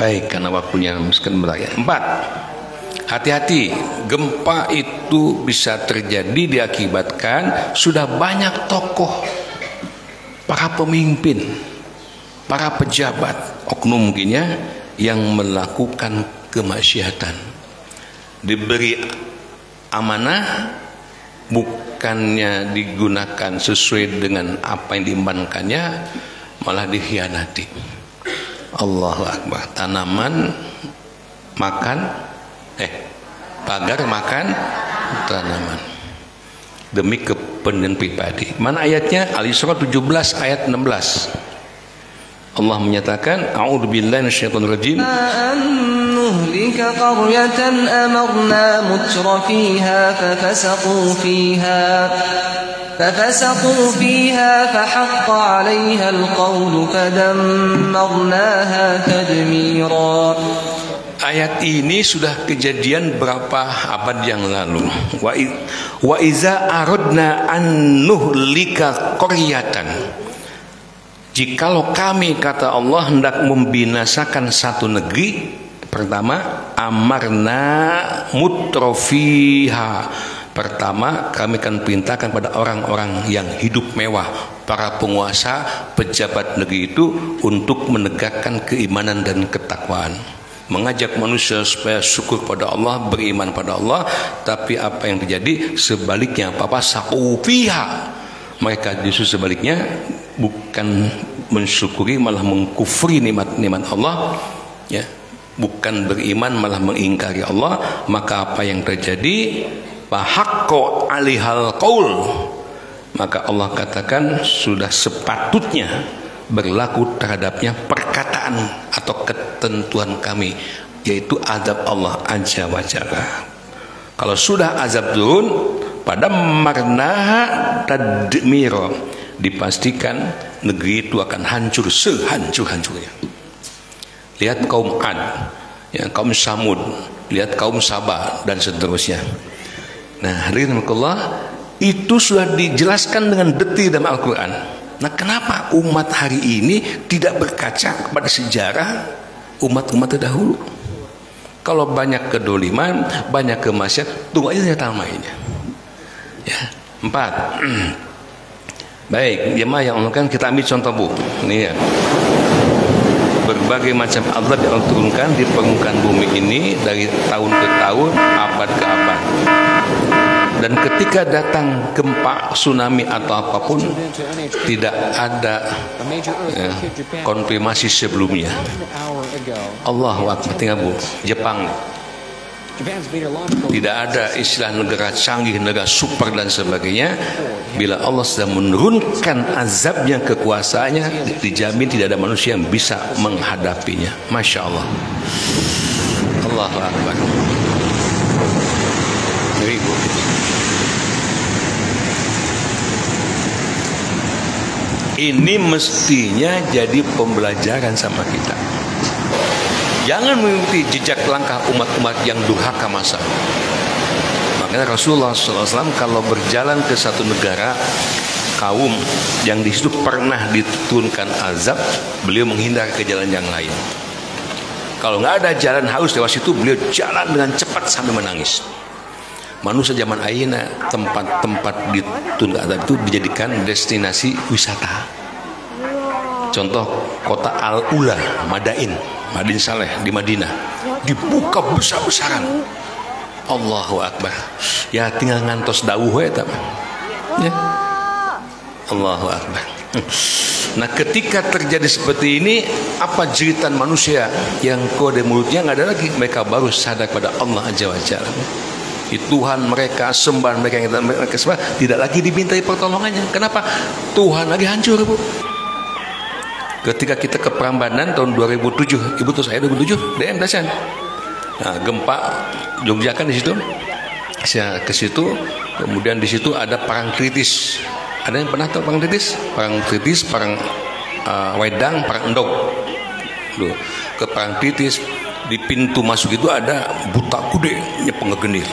S3: Baik, karena waktunya miskin berakhir. 4. Hati-hati, gempa itu bisa terjadi diakibatkan sudah banyak tokoh, para pemimpin, para pejabat, oknum mungkinnya yang melakukan kemaksiatan. Diberi amanah, bukannya digunakan sesuai dengan apa yang diembankannya, malah dikhianati. Allahu Akbar. Tanaman makan, pagar makan tanaman demi kepentingan pribadi. Mana ayatnya? Al-Isra 17 ayat 16. Allah menyatakan, a'udzubillahi minasyaitonir rajim.
S8: نهلك قرية أمرنا متر فيها ففسقوا فيها فحق عليها القول فدمرناها تدميرا.
S3: Ayat ini sudah kejadian berapa abad yang lalu. Wa iza aradna an nuhlika qaryatan. Jikalau kami, kata Allah, hendak membinasakan satu negeri, pertama, amarna mutrofiha. Pertama, kami akan perintahkan pada orang-orang yang hidup mewah, para penguasa, pejabat negeri itu, untuk menegakkan keimanan dan ketakwaan, mengajak manusia supaya syukur pada Allah, beriman pada Allah. Tapi apa yang terjadi? Sebaliknya, saqufiha. Mereka justru sebaliknya, bukan mensyukuri malah mengkufri nikmat-nikmat Allah, ya. Bukan beriman malah mengingkari Allah. Maka apa yang terjadi? Fahaqqo 'alaihal qaul. Maka Allah katakan sudah sepatutnya berlaku terhadapnya perkataan atau ketentuan kami, yaitu azab Allah azza wa jalla. Kalau sudah azab turun, pada marnaha tadmiro, dipastikan negeri itu akan hancur sehancur-hancurnya. Lihat kaum Ad, ya, kaum Samud, lihat kaum Sabah dan seterusnya. Nah, hadirin Allah, itu sudah dijelaskan dengan detil dalam Al-Quran. Nah, kenapa umat hari ini tidak berkaca kepada sejarah umat-umat terdahulu? Kalau banyak kedoliman, banyak kemaksiatan, tunggu aja ternyata mainnya. Ya, 4. Baik, jemaah yang kan kita ambil contoh Bu. Ini ya. Berbagai macam azab yang Allah turunkan di permukaan bumi ini dari tahun ke tahun, abad ke abad. Dan ketika datang gempa, tsunami atau apapun, tidak ada konfirmasi sebelumnya. Allahu Akbar. Tinggal Bu, Jepang. Tidak ada istilah negara canggih, negara super dan sebagainya. Bila Allah sudah menurunkan azabnya, kekuasaannya, dijamin tidak ada manusia yang bisa menghadapinya. Masya Allah. Allahu Akbar. Ini mestinya jadi pembelajaran sama kita. Jangan mengikuti jejak langkah umat-umat yang durhaka masa. Makanya Rasulullah SAW kalau berjalan ke satu negara, kaum yang di situ pernah diturunkan azab, beliau menghindar ke jalan yang lain. Kalau nggak ada jalan halus lewat situ, beliau jalan dengan cepat sambil menangis. Manusia zaman ayeuna, tempat-tempat diturunkan azab itu dijadikan destinasi wisata. Contoh kota Al-Ula, Madain Saleh di Madinah, dibuka besar-besaran. Allahu Akbar. Ya tinggal ngantos dawuh ya, ya. Allahu Akbar. Nah ketika terjadi seperti ini, apa jeritan manusia yang kode mulutnya nggak ada lagi, mereka baru sadar pada Allah Azza wa Jalla. Tuhan mereka, sembahan mereka yang mereka sembah tidak lagi dimintai pertolongannya. Kenapa? Tuhan lagi hancur Bu. Ketika kita ke Prambanan tahun 2007, Ibu tuh saya 2007, DM Dasan. Nah, gempa Jogja kan di situ. Saya ke situ, kemudian di situ ada perang kritis. Ada yang pernah tahu perang kritis? Perang kritis, perang wedang, perang endog. Loh, ke perang kritis di pintu masuk itu ada buta kude pengegenir.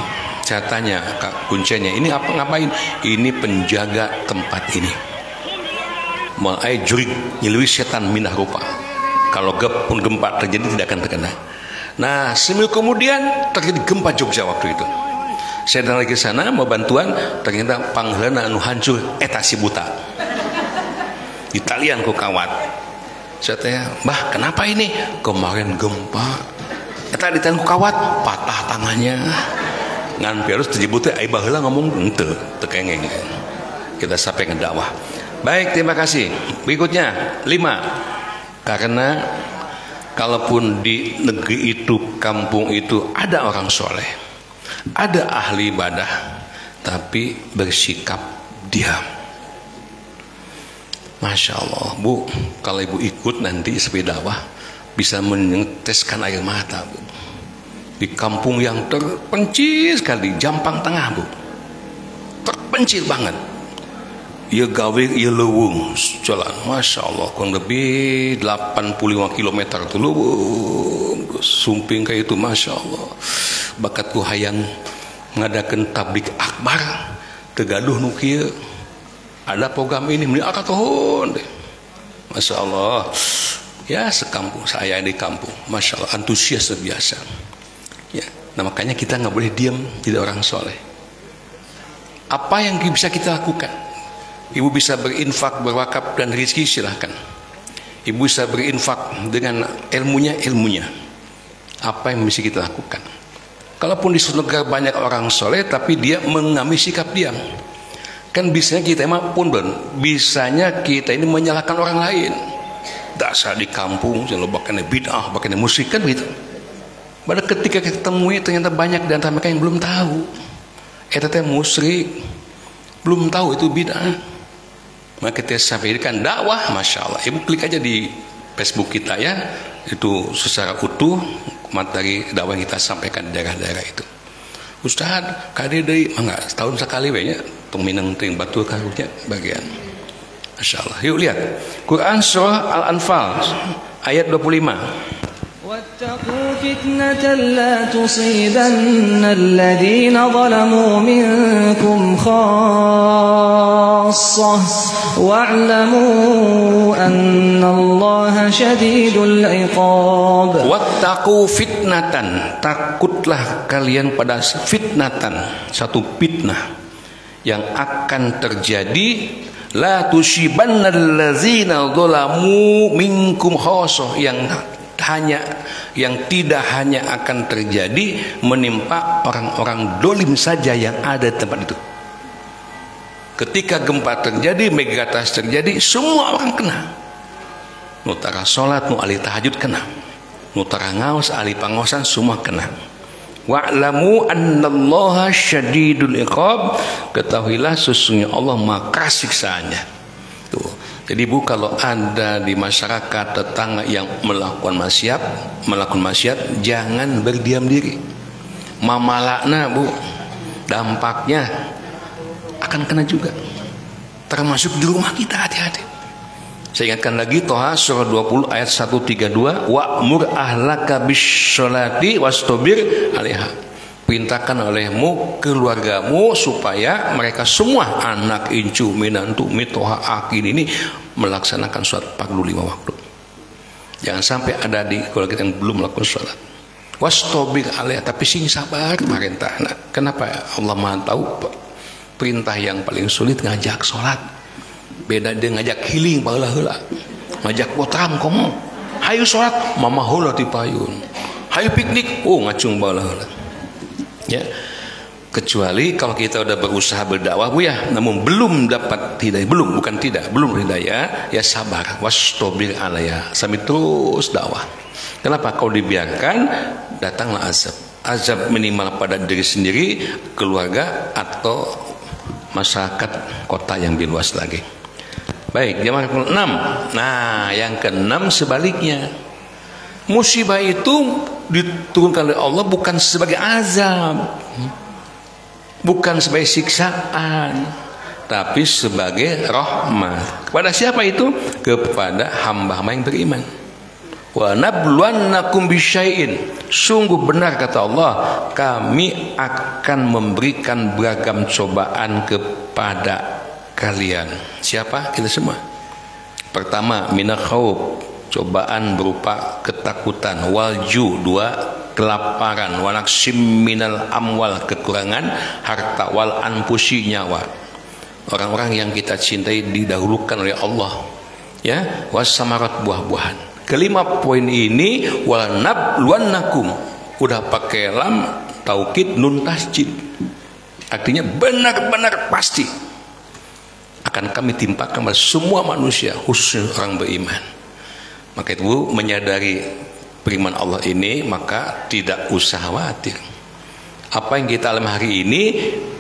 S3: Saya tanya Kak kuncinya, ini apa ngapain? Ini penjaga tempat ini. Ma'ai jurik nyilwi setan minah rupa. Kalau pun gempa terjadi tidak akan terkena. Nah seminggu kemudian terjadi gempa Jogja waktu itu. Saya datang lagi ke sana mau bantuan, ternyata pangheulana anu hancur eta si buta. Di talian ku kawat. Saya tanya, "Mbah, kenapa ini?" "Kemarin gempa." Eta di talian ku kawat, patah tangannya. Ngan terus terjebut teh ai baheula ngomong henteu, teu kengeng. Kita sampai ngedakwah. Baik, terima kasih. Berikutnya 5. Karena kalaupun di negeri itu, kampung itu ada orang soleh, ada ahli ibadah, tapi bersikap diam. Masya Allah Bu, kalau Ibu ikut nanti sepedawah bisa meneteskan air mata Bu. Di kampung yang terpencil sekali, Jampang Tengah Bu, terpencil banget. Ia gawe, ia lewung jalan, Masya Allah, kurang lebih 85 km itu lewung, sumping kayak itu, Masya Allah. Bakatku hayang ngadakan tablik akbar, tegaduh nukia. Ada program ini, ini akan tahun deh. Masya Allah. Ya sekampung, saya di kampung, Masya Allah, antusias terbiasa. Ya, nah makanya kita nggak boleh diam, tidak orang soleh. Apa yang bisa kita lakukan? Ibu bisa berinfak, berwakaf dan rezeki silahkan. Ibu bisa berinfak dengan ilmunya. Apa yang bisa kita lakukan? Kalaupun di suatu negara banyak orang soleh, tapi dia mengambil sikap diam. Kan bisanya kita emang pun bisanya kita ini menyalahkan orang lain. Dasar di kampung, jangan bahkan bid'ah, bahkan musik kan begitu. Padahal ketika kita temui ternyata banyak di antara mereka yang belum tahu. Eta teh musyrik, belum tahu itu bid'ah. Maka kita sampaikan dakwah, Masya Allah. Ibu klik aja di Facebook kita ya, itu secara utuh materi dakwah yang kita sampaikan di daerah-daerah itu. Ustaz, kade deui mangga setahun sekali we nya tong minang teuing batur karunya bagian. Masya Allah. Yuk lihat Quran surah Al-Anfal ayat 25.
S8: واتقوا فتنة لا تصيبن الذين ظلموا منكم خاصة واعلموا أن الله شديد العقاب.
S3: Wattaqu fitnatan, takutlah kalian pada fitnatan, satu fitnah yang akan terjadi, la tusibannallazina dzalamu minkum khassah, yang tidak hanya akan terjadi menimpa orang-orang dolim saja yang ada di tempat itu. Ketika gempa terjadi, megatrust terjadi, semua orang kena. Nutara sholat, nu ahli tahajud kena. Nutara ngaos, ahli pangosan, semua kena. Wa'lamu annallaha syadidul iqab, ketahuilah sesungguhnya Allah maha siksaannya. Tuh. Jadi Bu, kalau ada di masyarakat tetangga yang melakukan maksiat, jangan berdiam diri. Mamalakna Bu, dampaknya akan kena juga. Termasuk di rumah kita, hati-hati. Saya ingatkan lagi Toha surah 20 ayat 132, wa'mur ahlaka bis-sholati wastabir 'alaiha. Perintahkan olehmu keluargamu supaya mereka semua anak, incu, minantu, mitoha, akin ini melaksanakan sholat 45 waktu. Jangan sampai ada di keluarga yang belum melakukan sholat. Wastabir 'alaiha, tapi sing sabar perintah. Nah, kenapa Allah Maha tahu perintah yang paling sulit ngajak sholat. Beda dengan ngajak healing baheula-heula. Ngajak potram komo. Hayu sholat, mama heula ti payun. Hayu piknik, ngacung baheula-heula. Ya. Kecuali kalau kita udah berusaha berdakwah Bu ya, namun belum dapat hidayah, belum hidayah, ya sabar. Wastabir 'alaiha. Sambil terus dakwah. Kenapa? Kalau dibiarkan, datanglah azab. Azab minimal pada diri sendiri, keluarga, atau masyarakat kota yang lebih luas lagi. Baik, jamaah ke-6. Nah, yang ke-6 sebaliknya. Musibah itu diturunkan oleh Allah bukan sebagai azab, bukan sebagai siksaan, tapi sebagai rahmat. Kepada siapa itu? Kepada hamba-hamba yang beriman. Wa nabluwannakum bisyai'in, sungguh benar kata Allah, kami akan memberikan beragam cobaan kepada kalian. Siapa? Kita semua. Pertama, minal khauf, cobaan berupa ketakutan. Walju, 2, kelaparan. Wanaksim minal amwal, kekurangan harta. Wal anfusi, nyawa. Orang-orang yang kita cintai didahulukan oleh Allah. Ya, wasamarat, buah-buahan. Kelima poin ini, wal nabluwannakum, udah pakai lam taukid nun tasjid, artinya benar-benar pasti akan kami timpakan pada semua manusia, khususnya orang beriman. Maka itu menyadari beriman Allah ini, maka tidak usah khawatir. Apa yang kita alami hari ini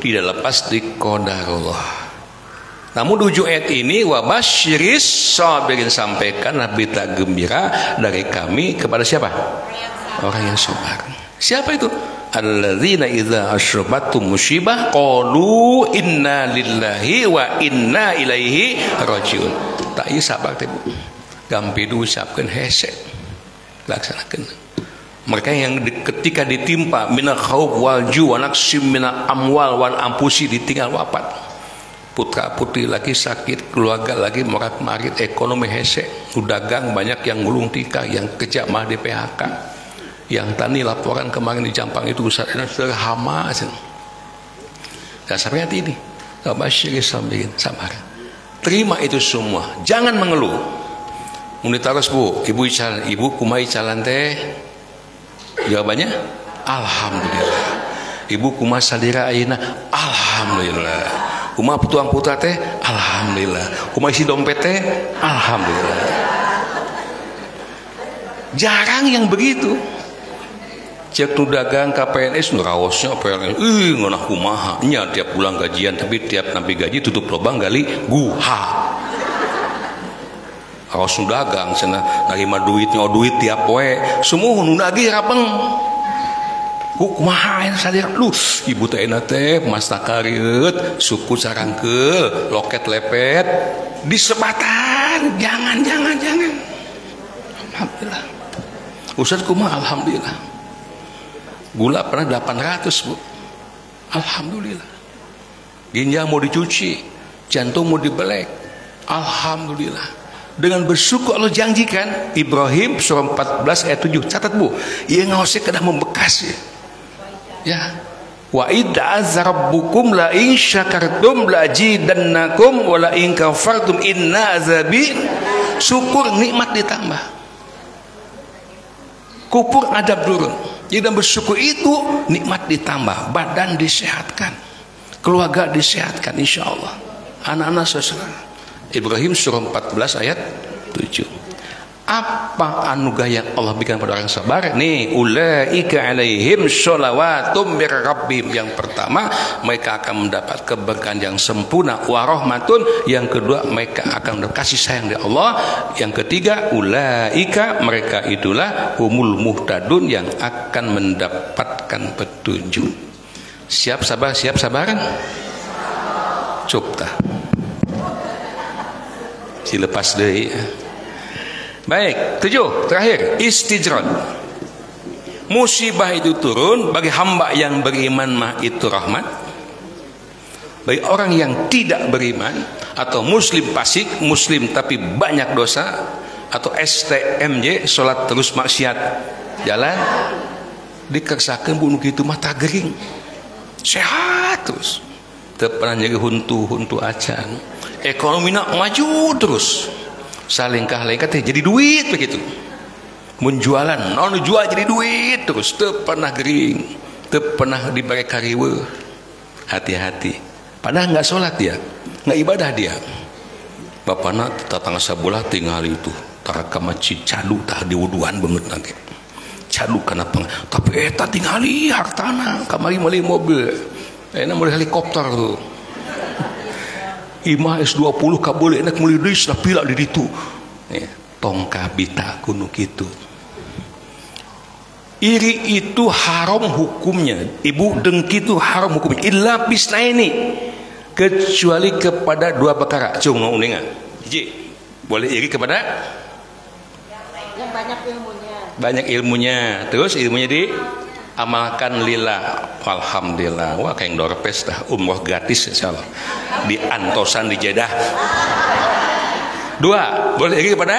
S3: tidak lepas di qadarullah. Namun di ujung ayat ini, wabasyiris sabirin, sampaikan berita gembira dari kami kepada siapa? Orang yang sabar. Siapa itu? Alladzina idza asyrabatum musibah qalu inna lillahi wa inna ilaihi rajiun. Tak ieu sabar teh Bu. Gampi diucapkeun hese. Laksanakeun. Mereka yang ketika ditimpa minal khauf wal ju wa naqsim minal amwal wal anfusi, ditinggal wafat. Putra putri lagi sakit, keluarga lagi morat-marit, ekonomi hese, dagang banyak yang gulung tikar, yang kerja mah di PHK, yang tani laporan kemarin di Jampang itu usahanya serhama. Gak sampai hati ini, sabar, terima itu semua, jangan mengeluh. Muni terus Bu, ibu kumai calan teh, jawabannya alhamdulillah. Ibu kumai sadira ayeuna, alhamdulillah. Kumaha putuang putra teh, alhamdulillah. Kumaha isi dompet teh, alhamdulillah. Jarang yang begitu. Cek nu dagang KPNS nu raosnya PNS, ngeunah kumaha nya tiap bulan gajian, tapi tiap nabi gaji tutup lobang gali guha. Raos nu dagang cenah narima duitnya duit tiap poe, sumuh nu nagih rapeng. Kumaha sadaya lu ibu teh enak teh masta karieut suku sarangkeul loket lepet disebatan, jangan alhamdulillah. Ustaz kumaha alhamdulillah. Gula pernah 800 Bu, alhamdulillah. Ginjal mau dicuci, jantung mau dibelek, alhamdulillah. Dengan bersyukur Allah janjikan, Ibrahim surah 14 ayat 7, catat Bu, ieu ngaosnya kedah membekas ya. Ya, Wa idza rabbukum la in syakartum la azidannakum wa la in kafartum inna azabi. Syukur nikmat ditambah, kufur adab turun. Jadi dalam bersyukur itu nikmat ditambah, badan disehatkan, keluarga disehatkan, insya Allah. Anak-anak saudara. Ibrahim surah 14 ayat 7. Apa anugerah yang Allah berikan pada orang sabar? Nih, ulaika alaihim sholawatum mir rabbihim. Yang pertama, mereka akan mendapat keberkahan yang sempurna, wa rahmatun. Yang kedua, mereka akan mendapat kasih sayang dari Allah. Yang ketiga, ulaika, mereka itulah humul muhtadun, yang akan mendapatkan petunjuk. Siap sabar, siap sabaran? Cukta. Silepas deh. Baik, 7 terakhir, istijrad. Musibah itu turun bagi hamba yang beriman, mah itu rahmat. Bagi orang yang tidak beriman atau muslim fasik, muslim tapi banyak dosa, atau STMJ, sholat terus maksiat, jalan dikersakan bunuh gitu mata gering, sehat terus, tidak pernah jadi huntu acan, ekonomi nak maju terus. Salingkah-lingkah jadi duit begitu. Menjualan, non jual jadi duit terus, teu pernah gering, teu pernah diberi kariwe. Hati-hati. Padahal nggak sholat dia, nggak ibadah dia. Bapakna tetangga sebelah tinggal itu, taraka macit cadu tah diwuduan banget nanti. Cadu karena tapi eta tingali hartana, kamari meuli mobil, enak meuli helikopter tuh. Imah S20 kabel enak meuli deui sapila di ditu. Tongka bita kuno kitu. Iri itu haram hukumnya. Ibu dengki itu haram hukumnya. Illa bisnaini, kecuali kepada dua perkara. Cung uningan. Hiji, boleh iri kepada yang banyak ilmunya. Banyak ilmunya. Terus ilmunya diamalkan lillah. Alhamdulillah. Wah kayak dorpes dah, umroh gratis insyaallah. Di Antosan di Jeddah. 2, boleh iri kepada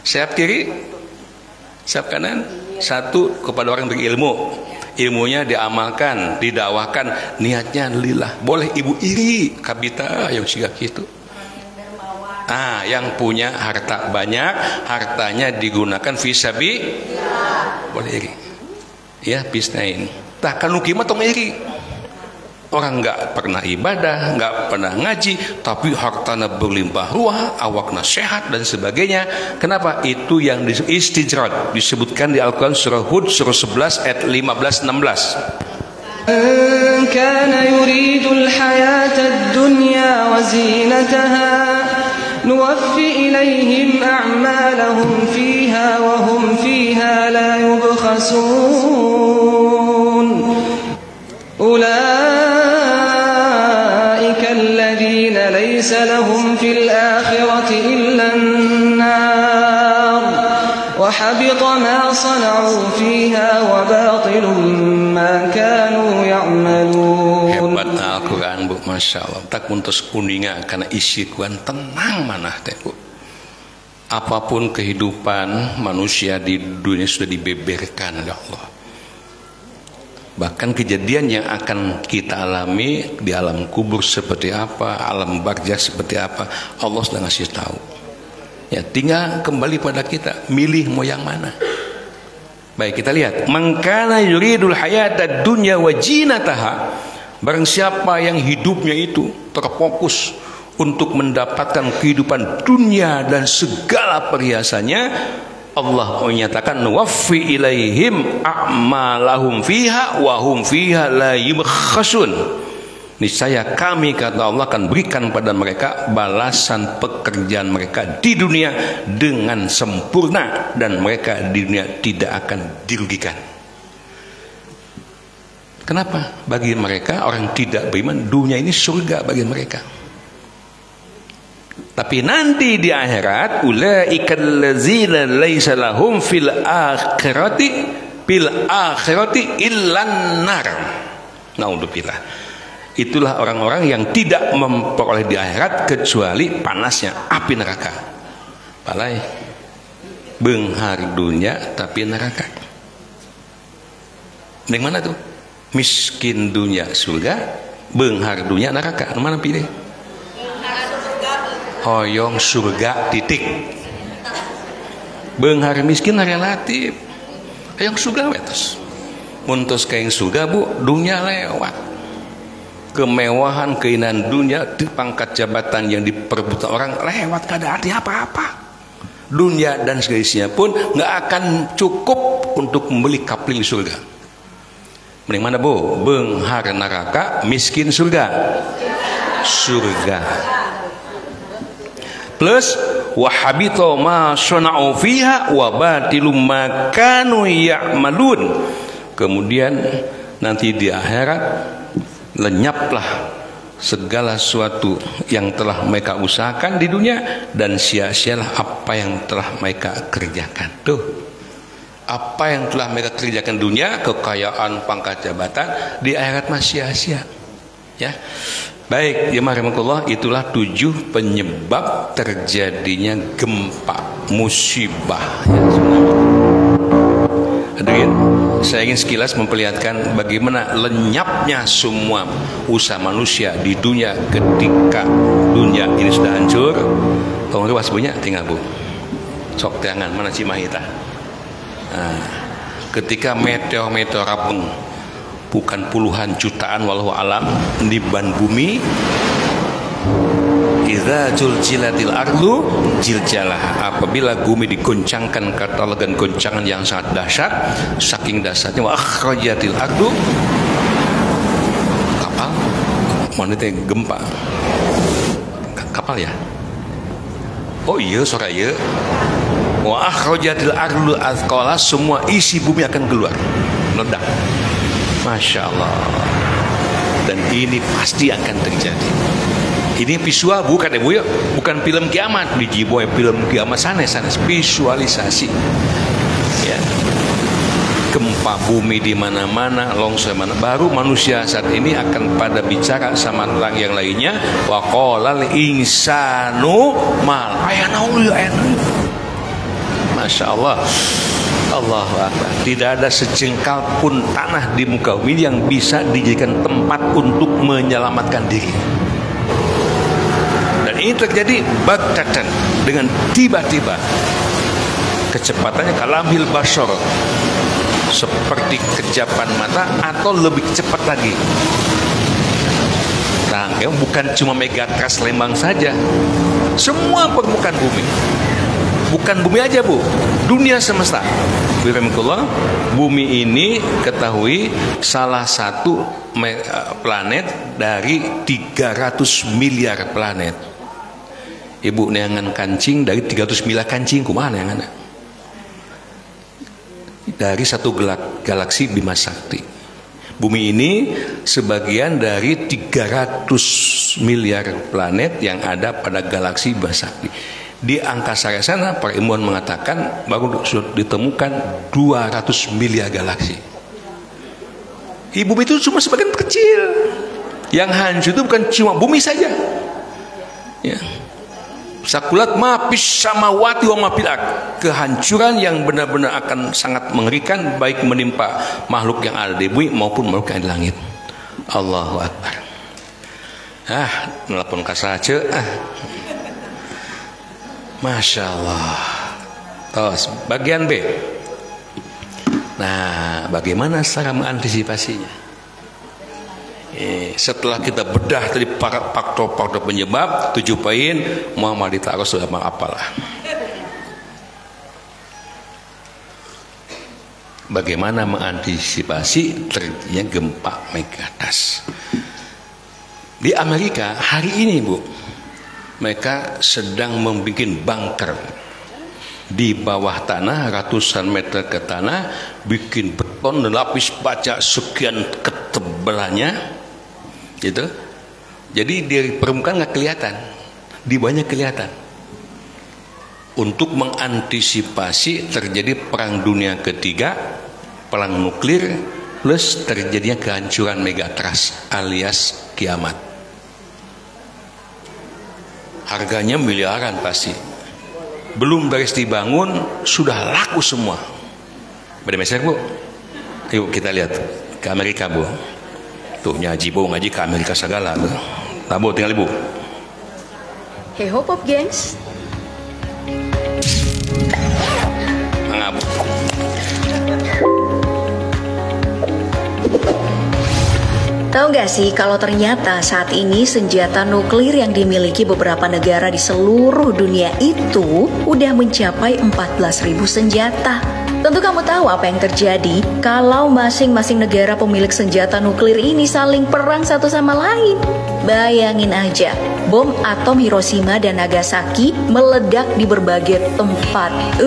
S3: sayap kiri, sayap kanan. 1, kepada orang berilmu, ilmunya diamalkan, didakwakan, niatnya lillah. Boleh ibu iri kabita yang siga gitu. Yang punya harta banyak, hartanya digunakan fisabilillah, boleh iri. Ya, bisnain. Takkan nukimat tong iri. Orang nggak pernah ibadah, nggak pernah ngaji, tapi hartanya berlimpah ruah, awakna sehat dan sebagainya. Kenapa? Itu yang istijrad, disebutkan di Al-Quran surah Hud surah 11 ayat 15-16.
S8: Kana yuridul hayatad dunya wa zinataha nuwaffi ilaihim a'malahum fiha wa hum fiha la yubkhasun. Ulaika alladhina laysa lahum fil akhirati illa an-nar wa habita ma sana'u fiha wa batilun ma kanu ya'malun.
S3: Hebat Al-Quran Bu, Masya Allah. Tak muntus kuninga karena isi kuan tenang manah teh Bu. Apapun kehidupan manusia di dunia sudah dibeberkan oleh Allah. Bahkan kejadian yang akan kita alami di alam kubur seperti apa, alam barzakh seperti apa, Allah sudah ngasih tahu. Ya, tinggal kembali pada kita, milih mau yang mana. Baik, kita lihat. Man kana yuridul hayatad dunya wa zinataha. Barang siapa yang hidupnya itu terfokus untuk mendapatkan kehidupan dunia dan segala perhiasannya, Allah menyatakan nuwaffi ilaihim a'malahum fiha wa hum fiha la yubkhasun. Niscaya kami, kata Allah, akan berikan pada mereka balasan pekerjaan mereka di dunia dengan sempurna, dan mereka di dunia tidak akan dirugikan. Kenapa? Bagi mereka orang tidak beriman, dunia ini surga bagi mereka. Tapi nanti di akhirat, ulaikal ladzina laisa lahum fil akhirati illan nar. Naudzubillah. Itulah orang-orang yang tidak memperoleh di akhirat kecuali panasnya api neraka. Balai beunghar dunia tapi neraka. Di mana tuh? miskin dunia surga, beunghar dunia neraka. Mana pilih? Hoyong surga titik. Beunghar miskin relatif. Hoyong surga wetos. Muntos kaing surga Bu, dunia lewat. Kemewahan, keindahan dunia, pangkat jabatan yang diperebutkan orang lewat, kada arti apa-apa. Dunia dan segalanya pun nggak akan cukup untuk membeli kapling surga. Mending mana Bu? Beunghar neraka, miskin surga. Surga. Plus wahabito ma sona'u fiha wa batilum ma kanu ya'malun. Kemudian nanti di akhirat lenyaplah segala sesuatu yang telah mereka usahakan di dunia dan sia-sialah apa yang telah mereka kerjakan. Tuh, apa yang telah mereka kerjakan dunia, kekayaan, pangkat jabatan, di akhirat masih sia-sia. Ya, baik, ya rahmatullah, itulah 7 penyebab terjadinya gempa, musibah. Ya, hadirin, saya ingin sekilas memperlihatkan bagaimana lenyapnya semua usaha manusia di dunia ketika dunia ini sudah hancur. Tolong ruas punya tinggal Bu. Sok tangan mana Cimahita. Nah, ketika meteor rabeng bukan puluhan jutaan wallahu alam niban bumi. Idza zulzilatil ardu zilzalah, apabila bumi digoncangkan katalogan goncangan yang sangat dahsyat, saking dahsyatnya wa akhrajatil ardu, kapal mana teh gempa kapal ya, oh iya suara iya, wa akhrajatil ardu azqala, semua isi bumi akan keluar meledak. Masya Allah. Dan ini pasti akan terjadi. Ini visual bukan ya Bu ya, bukan film kiamat di Jiboy, film kiamat sanes visualisasi. Ya. Gempa bumi di mana-mana, longsor mana. Baru manusia saat ini akan pada bicara sama tentang yang lainnya. Wa qalal insanu mal ayanaul ya. Masya Allah. Allahu Akbar. Tidak ada sejengkal pun tanah di muka bumi yang bisa dijadikan tempat untuk menyelamatkan diri. Dan ini terjadi baghtatan, dengan tiba-tiba. Kecepatannya kalamhil basor, seperti kejapan mata atau lebih cepat lagi. Nah, bukan cuma megatrust Lembang saja, semua permukaan bumi. Bukan bumi aja Bu, dunia semesta. Bismillah, bumi ini ketahui salah satu planet dari 300 miliar planet. Ibu neangan kancing dari 300 miliar kancing, kumaha neangan? Dari satu galaksi Bima Sakti. Bumi ini sebagian dari 300 miliar planet yang ada pada galaksi Bima Sakti. Di angkasa sana para ilmuwan mengatakan baru sudah ditemukan 200 miliar galaksi. Bumi itu cuma sebagian kecil. Yang hancur itu bukan cuma bumi saja. Ya. Sakulat ma fis samawati wa ma fil ard. Kehancuran yang benar-benar akan sangat mengerikan, baik menimpa makhluk yang ada di bumi maupun makhluk yang ada di langit. Allahu Akbar. Nelpon kasace. Masya Allah. Terus bagian B. Nah, bagaimana cara mengantisipasinya? Setelah kita bedah tadi faktor-faktor penyebab 7 poin, Muhammad ditaruh sudah apalah. Bagaimana mengantisipasi terjadinya gempa megatrust? Di Amerika hari ini Bu, mereka sedang membuat bunker di bawah tanah, ratusan meter ke tanah, bikin beton dan lapis baja sekian ketebalannya, gitu. Jadi di permukaan nggak kelihatan, di bawahnya kelihatan. Untuk mengantisipasi terjadi perang dunia ketiga, perang nuklir, plus terjadinya kehancuran megatrust alias kiamat. Harganya miliaran pasti. Belum beres dibangun sudah laku semua. Pada meser Bu, yuk kita lihat ke Amerika, Bu. Tuh nyaji Bu, ngaji ke Amerika segala tuh. Nah, Bu, tinggal Ibu.
S5: Hey ho pop gengs.
S3: Mangga, Bu.
S5: Tahu nggak sih kalau ternyata saat ini senjata nuklir yang dimiliki beberapa negara di seluruh dunia itu udah mencapai 14.000 senjata. Tentu kamu tahu apa yang terjadi kalau masing-masing negara pemilik senjata nuklir ini saling perang satu sama lain. Bayangin aja, bom atom Hiroshima dan Nagasaki meledak di berbagai tempat.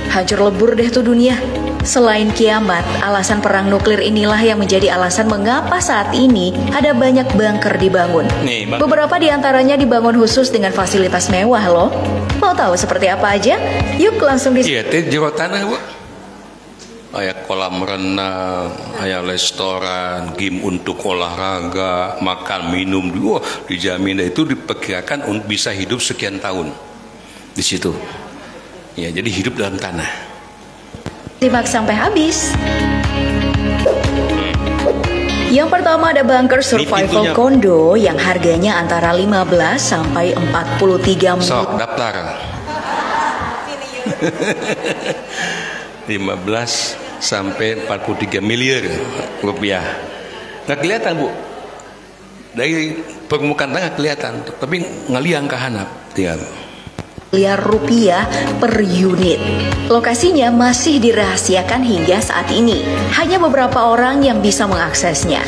S5: Hancur lebur deh tuh dunia. Selain kiamat, alasan perang nuklir inilah yang menjadi alasan mengapa saat ini ada banyak bunker dibangun. Beberapa di antaranya dibangun khusus dengan fasilitas mewah loh. Mau tahu seperti apa aja? Yuk langsung di...
S3: Iya, teh jero tanah, Bu. Aya kolam renang, aya restoran, game untuk olahraga, makan minum, dijamin itu diperkirakan bisa hidup sekian tahun di situ. Ya, jadi hidup dalam tanah.
S5: Simak sampai habis. Yang pertama ada bunker survival condo yang harganya antara 15 sampai 43 miliar.
S3: Sok daftar. 15 sampai 43 miliar rupiah. Nggak kelihatan, Bu. Dari permukaan nggak kelihatan, tapi ngaliang ke handap tinggal.
S5: Miliar rupiah per unit. Lokasinya masih dirahasiakan hingga saat ini. Hanya beberapa orang yang bisa mengaksesnya.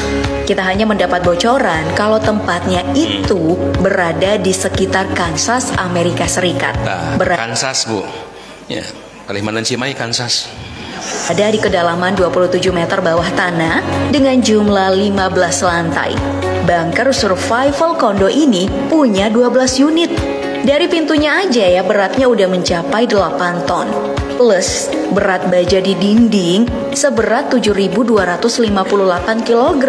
S5: Kita hanya mendapat bocoran kalau tempatnya itu berada di sekitar Kansas, Amerika Serikat.
S3: Kansas, Bu. Ya, Kalimantan Cimahi, Kansas.
S5: Ada di kedalaman 27 meter bawah tanah dengan jumlah 15 lantai. Bunker survival condo ini punya 12 unit. Dari pintunya aja ya beratnya udah mencapai 8 ton. Plus berat baja di dinding seberat 7.258 kg.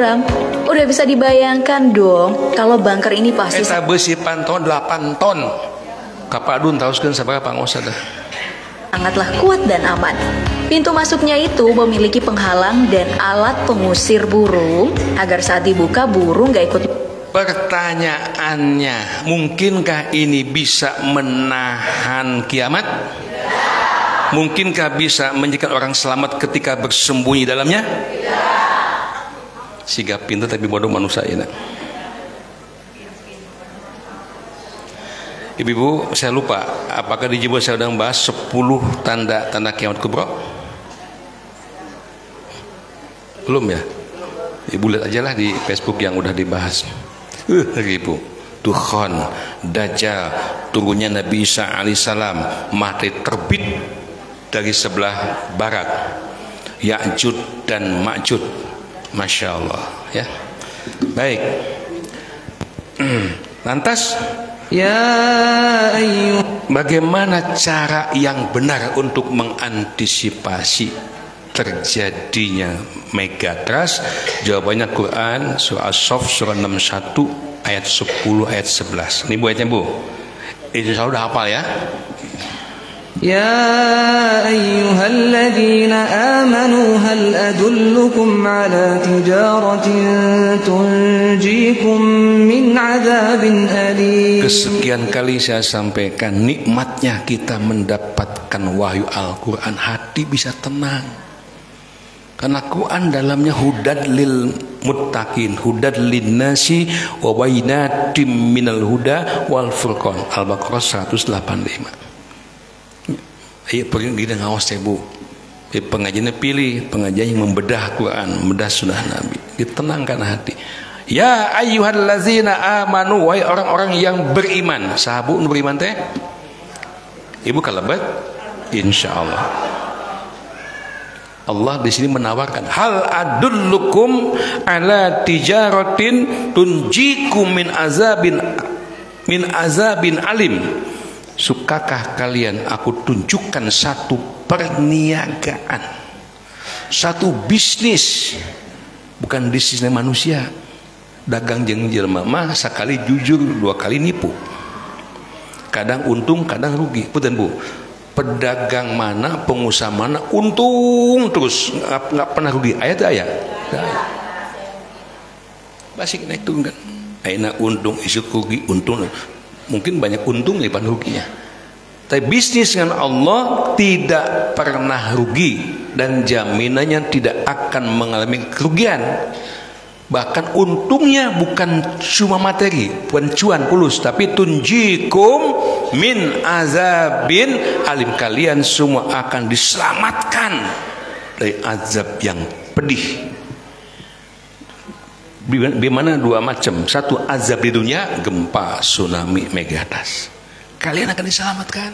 S5: Udah bisa dibayangkan dong kalau bunker ini pasti...
S3: Eta besi panton 8 ton. Kapadun tauskeun sabaraha pangosna dah.
S5: Sangatlah kuat dan aman. Pintu masuknya itu memiliki penghalang dan alat pengusir burung agar saat dibuka burung gak ikut.
S3: Pertanyaannya, mungkinkah ini bisa menahan kiamat? Mungkinkah bisa menjadikan orang selamat ketika bersembunyi dalamnya? Sigap pintu tapi bodoh manusia ini. Ibu-ibu, saya lupa apakah di Jibu saya sedang bahas 10 tanda-tanda kiamat kubra? Belum ya? Ibu lihat aja lah di Facebook yang udah dibahas. Ibu, Dukhan, Dajjal, turunnya Nabi Isa alaihissalam, matahari terbit dari sebelah barat, Ya'jud dan Ma'jud. Masya Allah, ya. Baik. Lantas, bagaimana cara yang benar untuk mengantisipasi terjadinya megatrust? Jawabannya Quran surah As-Saff surah 61 ayat 10 ayat 11. Ini buatnya, Bu. Insya Allah udah hafal ya.
S8: Ya ayyuhalladzina amanu hal adullukum ala tijaratin tunjikum min adzabin alim.
S3: Kesekian kali saya sampaikan nikmatnya kita mendapatkan wahyu Al-Quran, hati bisa tenang. Karena Quran dalamnya hudad lil muttaqin, hudad lin nasi wa bainatim minal huda wal furqan. Al-Baqarah 185. Ayo pergi kita ngawas ya, Bu. Pengajiannya pilih pengajian yang membedah Quran, membedah sunnah Nabi. Ditenangkan hati. Ya ayyuhallazina amanu, wahai orang-orang yang beriman. Sahabu beriman teh? Ibu kalabat? Insyaallah. Allah di sini menawarkan, hal adullukum ala tijaratin tunjikum min azabin alim. Sukakah kalian aku tunjukkan satu perniagaan, satu bisnis, bukan bisnisnya manusia, dagang jeung jelema mah sekali jujur, 2 kali nipu, kadang untung kadang rugi. Punten, Bu. Pedagang mana, pengusaha mana untung terus nggak pernah rugi? Ayat. Basic naik turun kan. Aina untung isuk rugi untung. Mungkin banyak untung daripada ruginya. Tapi bisnis dengan Allah tidak pernah rugi dan jaminannya tidak akan mengalami kerugian. Bahkan untungnya bukan cuma materi, bukan cuan pulus, tapi tunjikum min azabin alim. Kalian semua akan diselamatkan dari azab yang pedih. Bagaimana? Dua macam. Satu azab di dunia, gempa, tsunami, megatrust. Kalian akan diselamatkan.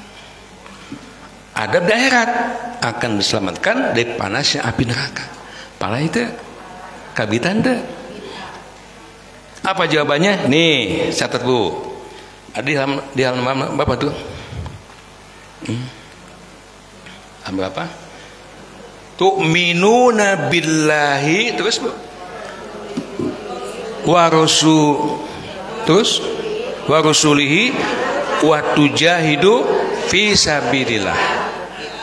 S3: Adab di akhirat akan diselamatkan dari panasnya api neraka. Pala itu kabitan deh. Apa jawabannya? Nih, catat Bu. Ada di halaman berapa tuh? Halaman berapa? Tu'minuna billahi, terus Bu. Wa rasul, terus wa rasulihi wa tujahidu fi sabilillah.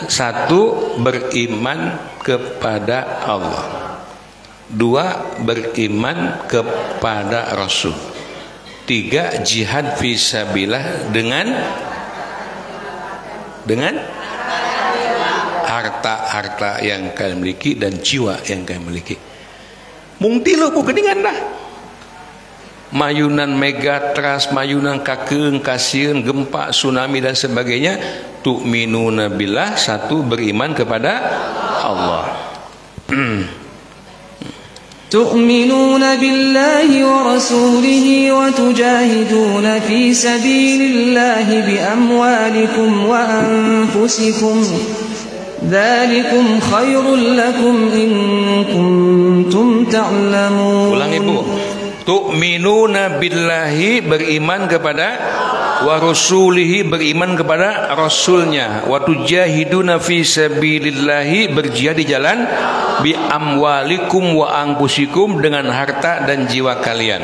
S3: Satu, beriman kepada Allah. Dua, beriman kepada Rasul. Tiga, jihad fi sabilillah dengan harta yang kalian miliki dan jiwa yang kalian miliki. Mungti lo ku geningan dah. Mayunan megatrust, mayunan kakeung, kasieun, gempa, tsunami dan sebagainya. Tu'minuna billah, satu, beriman kepada Allah.
S8: Tu'minuna billahi wa rasulihi wa tujahiduna fi sabilillahi bi amwalikum wa anfusikum. Dzalikum khairul lakum in kuntum ta'lamun.
S3: Ulang Ibu. Tu'minuna billahi, beriman kepada, wa rasulihi, beriman kepada rasulnya, wa tujahiduna fi sabilillahi, berjihad di jalan, bi amwalikum wa anfusikum, dengan harta dan jiwa kalian.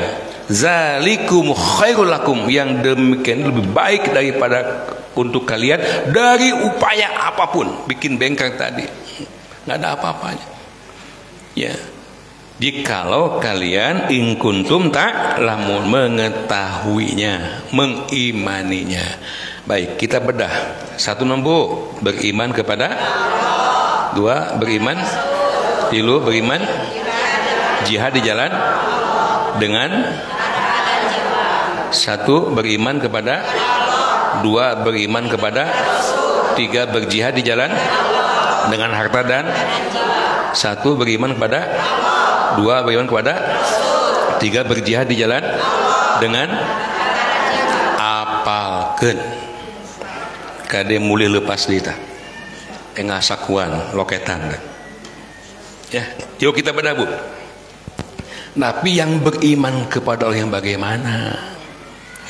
S3: Zalikum khairul lakum, yang demikian lebih baik daripada untuk kalian dari upaya apapun. Bikin bengkel tadi nggak ada apa-apanya ya. Jikalau kalian in kuntum ta'lamun, mengetahuinya, mengimaninya. Baik, kita bedah. Satu, nombor beriman kepada. Dua, beriman. Tilu, beriman jihad di jalan dengan. Satu, beriman kepada. Dua, beriman kepada. Tiga, berjihad di jalan dengan harta dan. Satu, beriman kepada. Dua, beriman kepada. Tiga, berjihad di jalan dengan. Apalkeun kade mulih lepas dita engah sakuan loketan ya. Yuk kita bedah Bu. Tapi yang beriman kepada Allah yang bagaimana?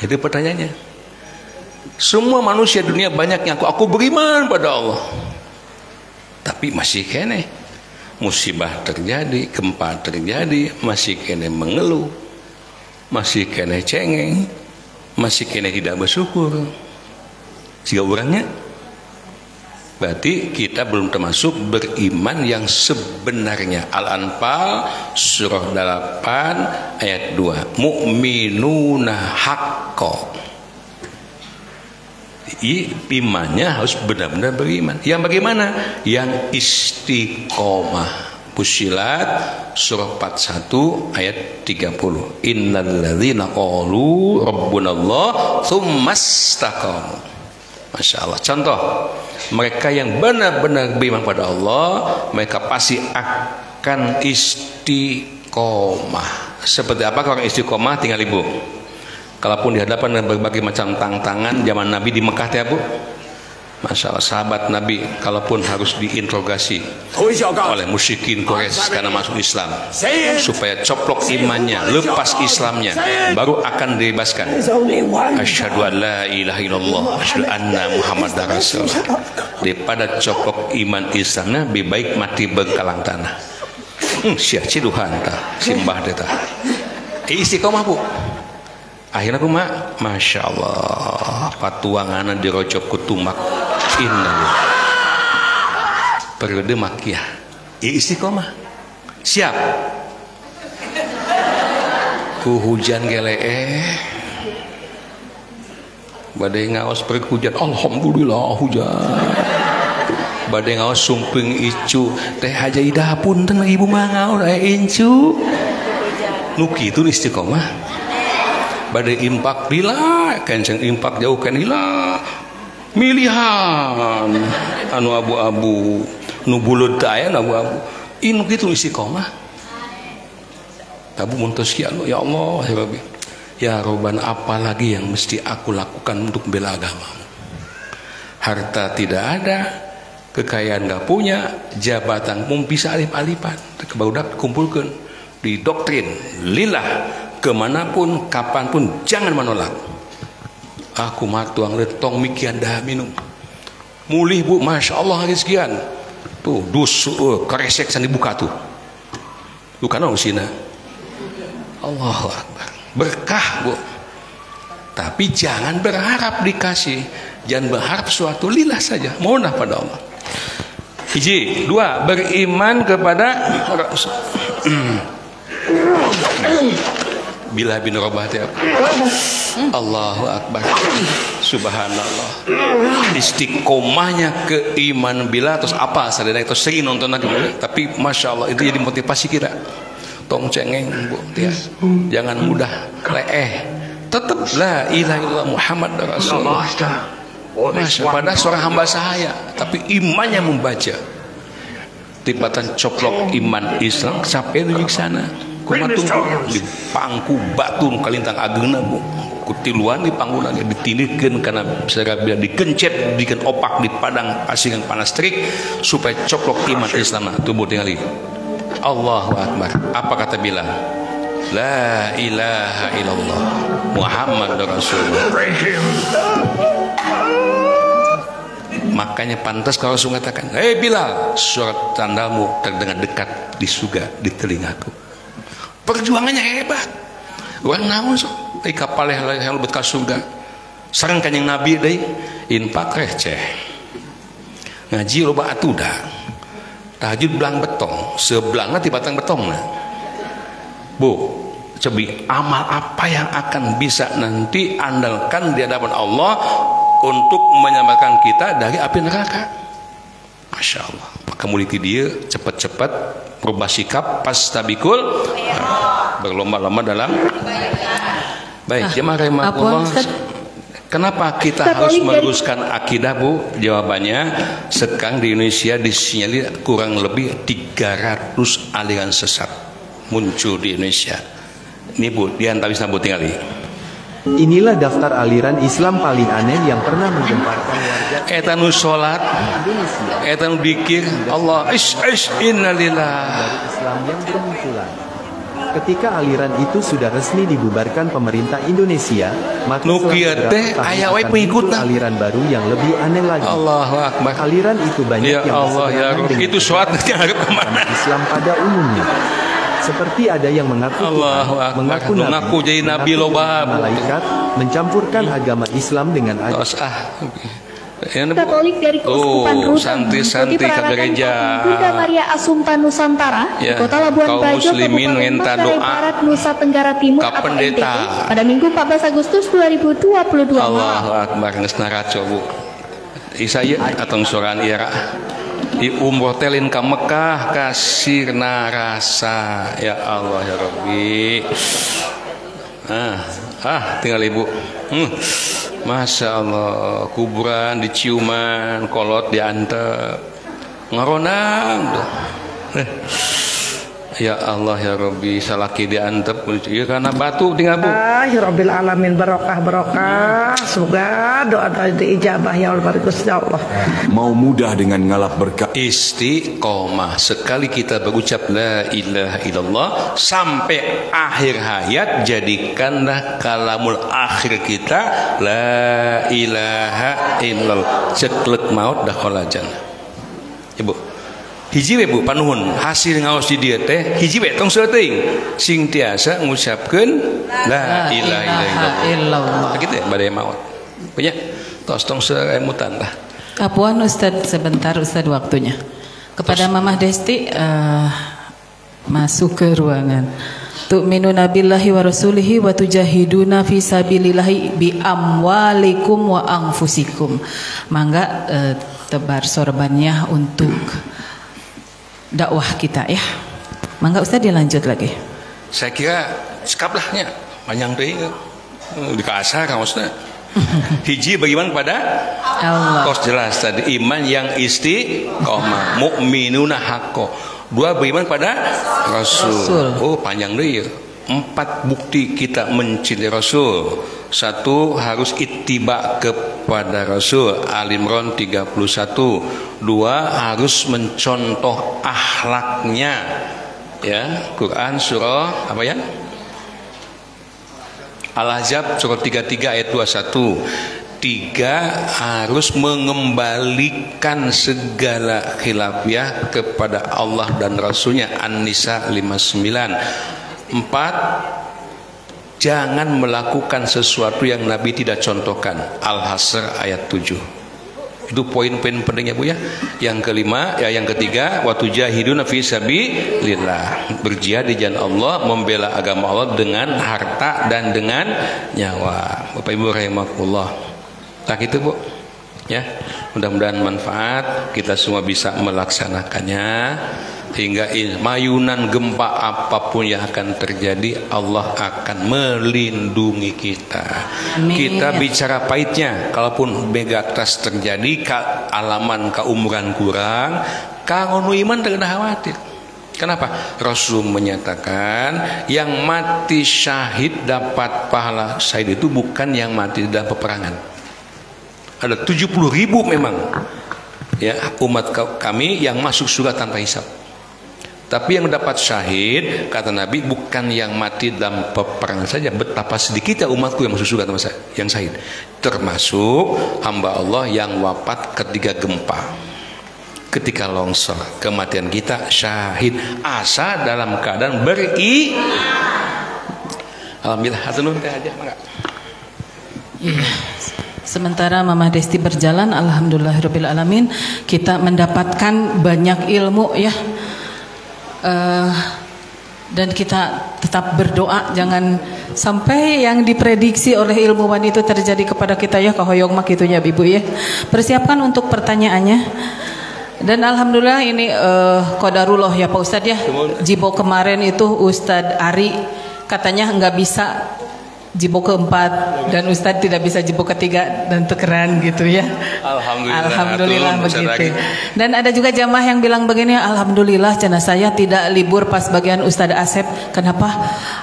S3: Itu pertanyaannya. Semua manusia dunia banyak yang aku beriman pada Allah, tapi masih kene musibah terjadi, gempa terjadi, masih kene mengeluh, masih kene cengeng, masih kene tidak bersyukur. Sehingga orangnya, berarti kita belum termasuk beriman yang sebenarnya. Al-Anfal surah 8 ayat 2. Mu'minuna haqqo. Imannya harus benar-benar beriman. Yang bagaimana? Yang istiqomah. Fussilat surah 41 ayat 30. Innalladzina qalu rabbunallah tsumastaqamu. Masya Allah. Contoh, mereka yang benar-benar beriman pada Allah, mereka pasti akan istiqomah. Seperti apa orang istiqomah? Tinggal Ibu. Kalaupun di hadapan dengan berbagai macam tantangan zaman Nabi di Mekah ya Bu, Masya Allah, sahabat Nabi kalaupun harus diinterogasi oleh musyrikin Quraisy karena masuk Islam, supaya coplok imannya, lepas Islamnya, baru akan dibebaskan. Asyhadu an la ilaha illallah, asyhadu anna Muhammadar Rasulullah. Daripada coplok iman Islamnya, lebih baik mati berkalang tanah. Sia ciduhan ta, simbah deta. Istiqomah Bu. Akhirnya aku mak, Masya Allah, patuanganan dirojok kutumak. Innalillah. Periode makiyah. Istiqomah. Siap. ku hujan gele badai ngaos pergi hujan, alhamdulillah hujan. Badai ngaos sumping icu teh hajaidah punten ibu mah ngaos incu nu kitu istiqomah. Badai impak lila kenceng impak jauh kan lila milihan anu abu-abu nu buleut teh aya abu-abu inu kitu istiqomah. Tabu muntos ya Allah, ya Allah ya Rabbi. Ya Roban, apa lagi yang mesti aku lakukan untuk bela agama? Harta tidak ada, kekayaan gak punya, jabatan pun bisa alip-alipan. Kebarudak kumpulkan di doktrin lillah, kemanapun, kapanpun jangan menolak. Aku matuang letong mikian dah minum. Mulih bu, masya Allah hari sekian. Tuh dus keresek san dibuka tuh. Bukan orang sini. Allahu Akbar. Berkah bu, tapi jangan berharap dikasih, jangan berharap suatu, lillah saja, mohonlah pada Allah. Hiji, dua, beriman kepada Bilal bin Rabah. Allahu Akbar, subhanallah. Istiqomahnya keiman Bilal terus apa? Sadar itu sering nonton lagi, tapi masya Allah itu jadi motivasi kita. Tong cengeng bu, ya. Jangan mudah leeh, tetap la ilaha illallah Muhammad Rasulullah. Padahal seorang hamba sahaya, tapi imannya membaca. Tibatan coplok iman Islam sampai di sana. Kumatung di pangku batu kalintang ageuna bu, kutiluan di panggulan ditinihkeun karena secara bila dikencet bikin opak di padang pasir yang panas terik supaya coplok iman Islam tubuh tinggali. Allahu Akbar. Apa kata Bilal? La ilaha illallah Muhammad Rasulullah. Makanya pantas kalau Rasul mengatakan, hei Bilal, surat tandalmu terdengar dekat di surga, di telingaku. Perjuangannya hebat. Orang naon so, kapal yang lebet ka surga. Sareng kanjeng Nabi deui infak receh. Ngaji loba atuda. Tahajud belang betong, sebelangnya di batang betongnya. Bu, cobi amal apa yang akan bisa nanti andalkan di hadapan Allah untuk menyelamatkan kita dari api neraka? Masya Allah. Maka mulai dia cepat-cepat berubah sikap pas tabikul, berlomba-lomba dalam. Baik, jemaah rahimahullah. Kenapa kita harus meneruskan akidah bu? Jawabannya sekarang di Indonesia disinyalir kurang lebih 300 aliran sesat muncul di Indonesia. Ini bu, diantara bisa bu tinggali.
S9: Inilah daftar aliran Islam paling aneh yang pernah menggemparkan warga.
S3: Etanu sholat, etanu dikir, Allah innalillah.
S9: Dari Islam yang bermunculan. Ketika aliran itu sudah resmi dibubarkan pemerintah Indonesia, maka akan muncul aliran baru yang lebih aneh lagi.
S3: Allahu Akbar.
S9: Aliran itu banyak
S3: ya
S9: yang
S3: Allah ya Rabbi. Itu sholat
S9: Islam pada umumnya. Seperti ada yang mengaku Tuhan, mengaku
S3: jadi nabi loba,
S9: malaikat, mencampurkan agama Islam dengan agama
S10: Katolik dari Keuskupan Ruteng mengikuti perarakan Bunda Maria Assumpta Nusantara di Kota Labuan Bajo, Kabupaten Manggarai Barat, Nusa Tenggara Timur atau NTT pada Minggu 14 Agustus 2022 malam.
S3: Allahu Akbar, geus naraco bu. Isaya atau soran ieu di umroh telin ka Mekah kasirna rasa ya Allah ya Rabbi. Tinggal ibu. Masya Allah, kuburan diciuman, kolot diantep, ngaronang tuh. Ya Allah ya Rabbi, salaki diantep, ya karena batu tinggal bu.
S11: Ya Rabbil alamin, barokah. Semoga doa diijabah ya Allah, ya Allah.
S4: Mau mudah dengan ngalap berkah.
S3: Istiqomah. Sekali kita berucap la ilaha illallah sampai akhir hayat, jadikanlah kalamul akhir kita la ilaha illallah. Ceklek maut dah kolajan. Ibu. Hiji we bu panuhun hasil ngaos di dieu teh hiji we tong seuting sing tiasa ngucapkeun la ilaha illallah. Kitu bade maot. Punya tos tong seremutan lah.
S2: Apuan Ustaz, sebentar Ustaz waktunya. Kepada Mamah Desti masuk ke ruangan. tu'minuna billahi wa rasulihi wa tujahiduna fi sabilillahi bi amwalikum wa anfusikum. Mangga tebar sorbannya untuk dakwah kita ya. Mangga Ustaz dilanjut lagi.
S3: Saya kira sekaplahnya panjang deui di kasar maksudnya. Hiji bagaimana kepada Allah. Kos jelas tadi iman yang istiqomah, mukminuna haqqo. Dua bagaimana pada Rasul. Oh panjang deh ya. 4 bukti kita mencintai Rasul. 1 harus ittiba kepada Rasul, Al-Imran 31. 2 harus mencontoh akhlaknya. Ya, Quran surah apa ya? Al-Ahzab surah 33 ayat 21. 3 harus mengembalikan segala khilafiyah kepada Allah dan Rasulnya, An-Nisa 59. 4 jangan melakukan sesuatu yang Nabi tidak contohkan, Al-Hasr ayat 7. Itu poin-poin pentingnya Bu ya. Yang kelima ya, yang ketiga watujahiduna fi sabilillah, berjihad di jalan Allah, membela agama Allah dengan harta dan dengan nyawa. Bapak Ibu rahimakumullah. Tak itu Bu ya, mudah-mudahan manfaat, kita semua bisa melaksanakannya hingga mayunan gempa apapun yang akan terjadi Allah akan melindungi kita. Amin. Kita bicara pahitnya, kalaupun megatrust terjadi alaman keumuran kurang, kanggo iman tidak khawatir. Kenapa? Rasul menyatakan yang mati syahid dapat pahala syahid itu bukan yang mati dalam peperangan. Ada 70.000 memang ya umat kami yang masuk surga tanpa hisab. Tapi yang dapat syahid kata Nabi bukan yang mati dalam peperangan saja, betapa sedikitnya umatku yang masuk surga tanpa yang syahid. Termasuk hamba Allah yang wafat ketika gempa, ketika longsor, kematian kita syahid asa dalam keadaan alhamdulillah. Hatunun teh aja enggak.
S2: Iya. Sementara Mama Desti berjalan, alhamdulillahirabbil alamin, kita mendapatkan banyak ilmu ya. Dan kita tetap berdoa jangan sampai yang diprediksi oleh ilmuwan itu terjadi kepada kita ya, kahoyong mak itunya Ibu ya. Persiapkan untuk pertanyaannya. Dan alhamdulillah ini qadarullah ya Pak Ustadz ya. Jibo kemarin itu Ustadz Ari katanya nggak bisa jibo keempat dan Ustadz tidak bisa jibo ketiga dan tukeran gitu ya. Alhamdulillah begitu. Dan ada juga jamaah yang bilang begini, alhamdulillah cenah saya tidak libur pas bagian Ustadz Asep. Kenapa?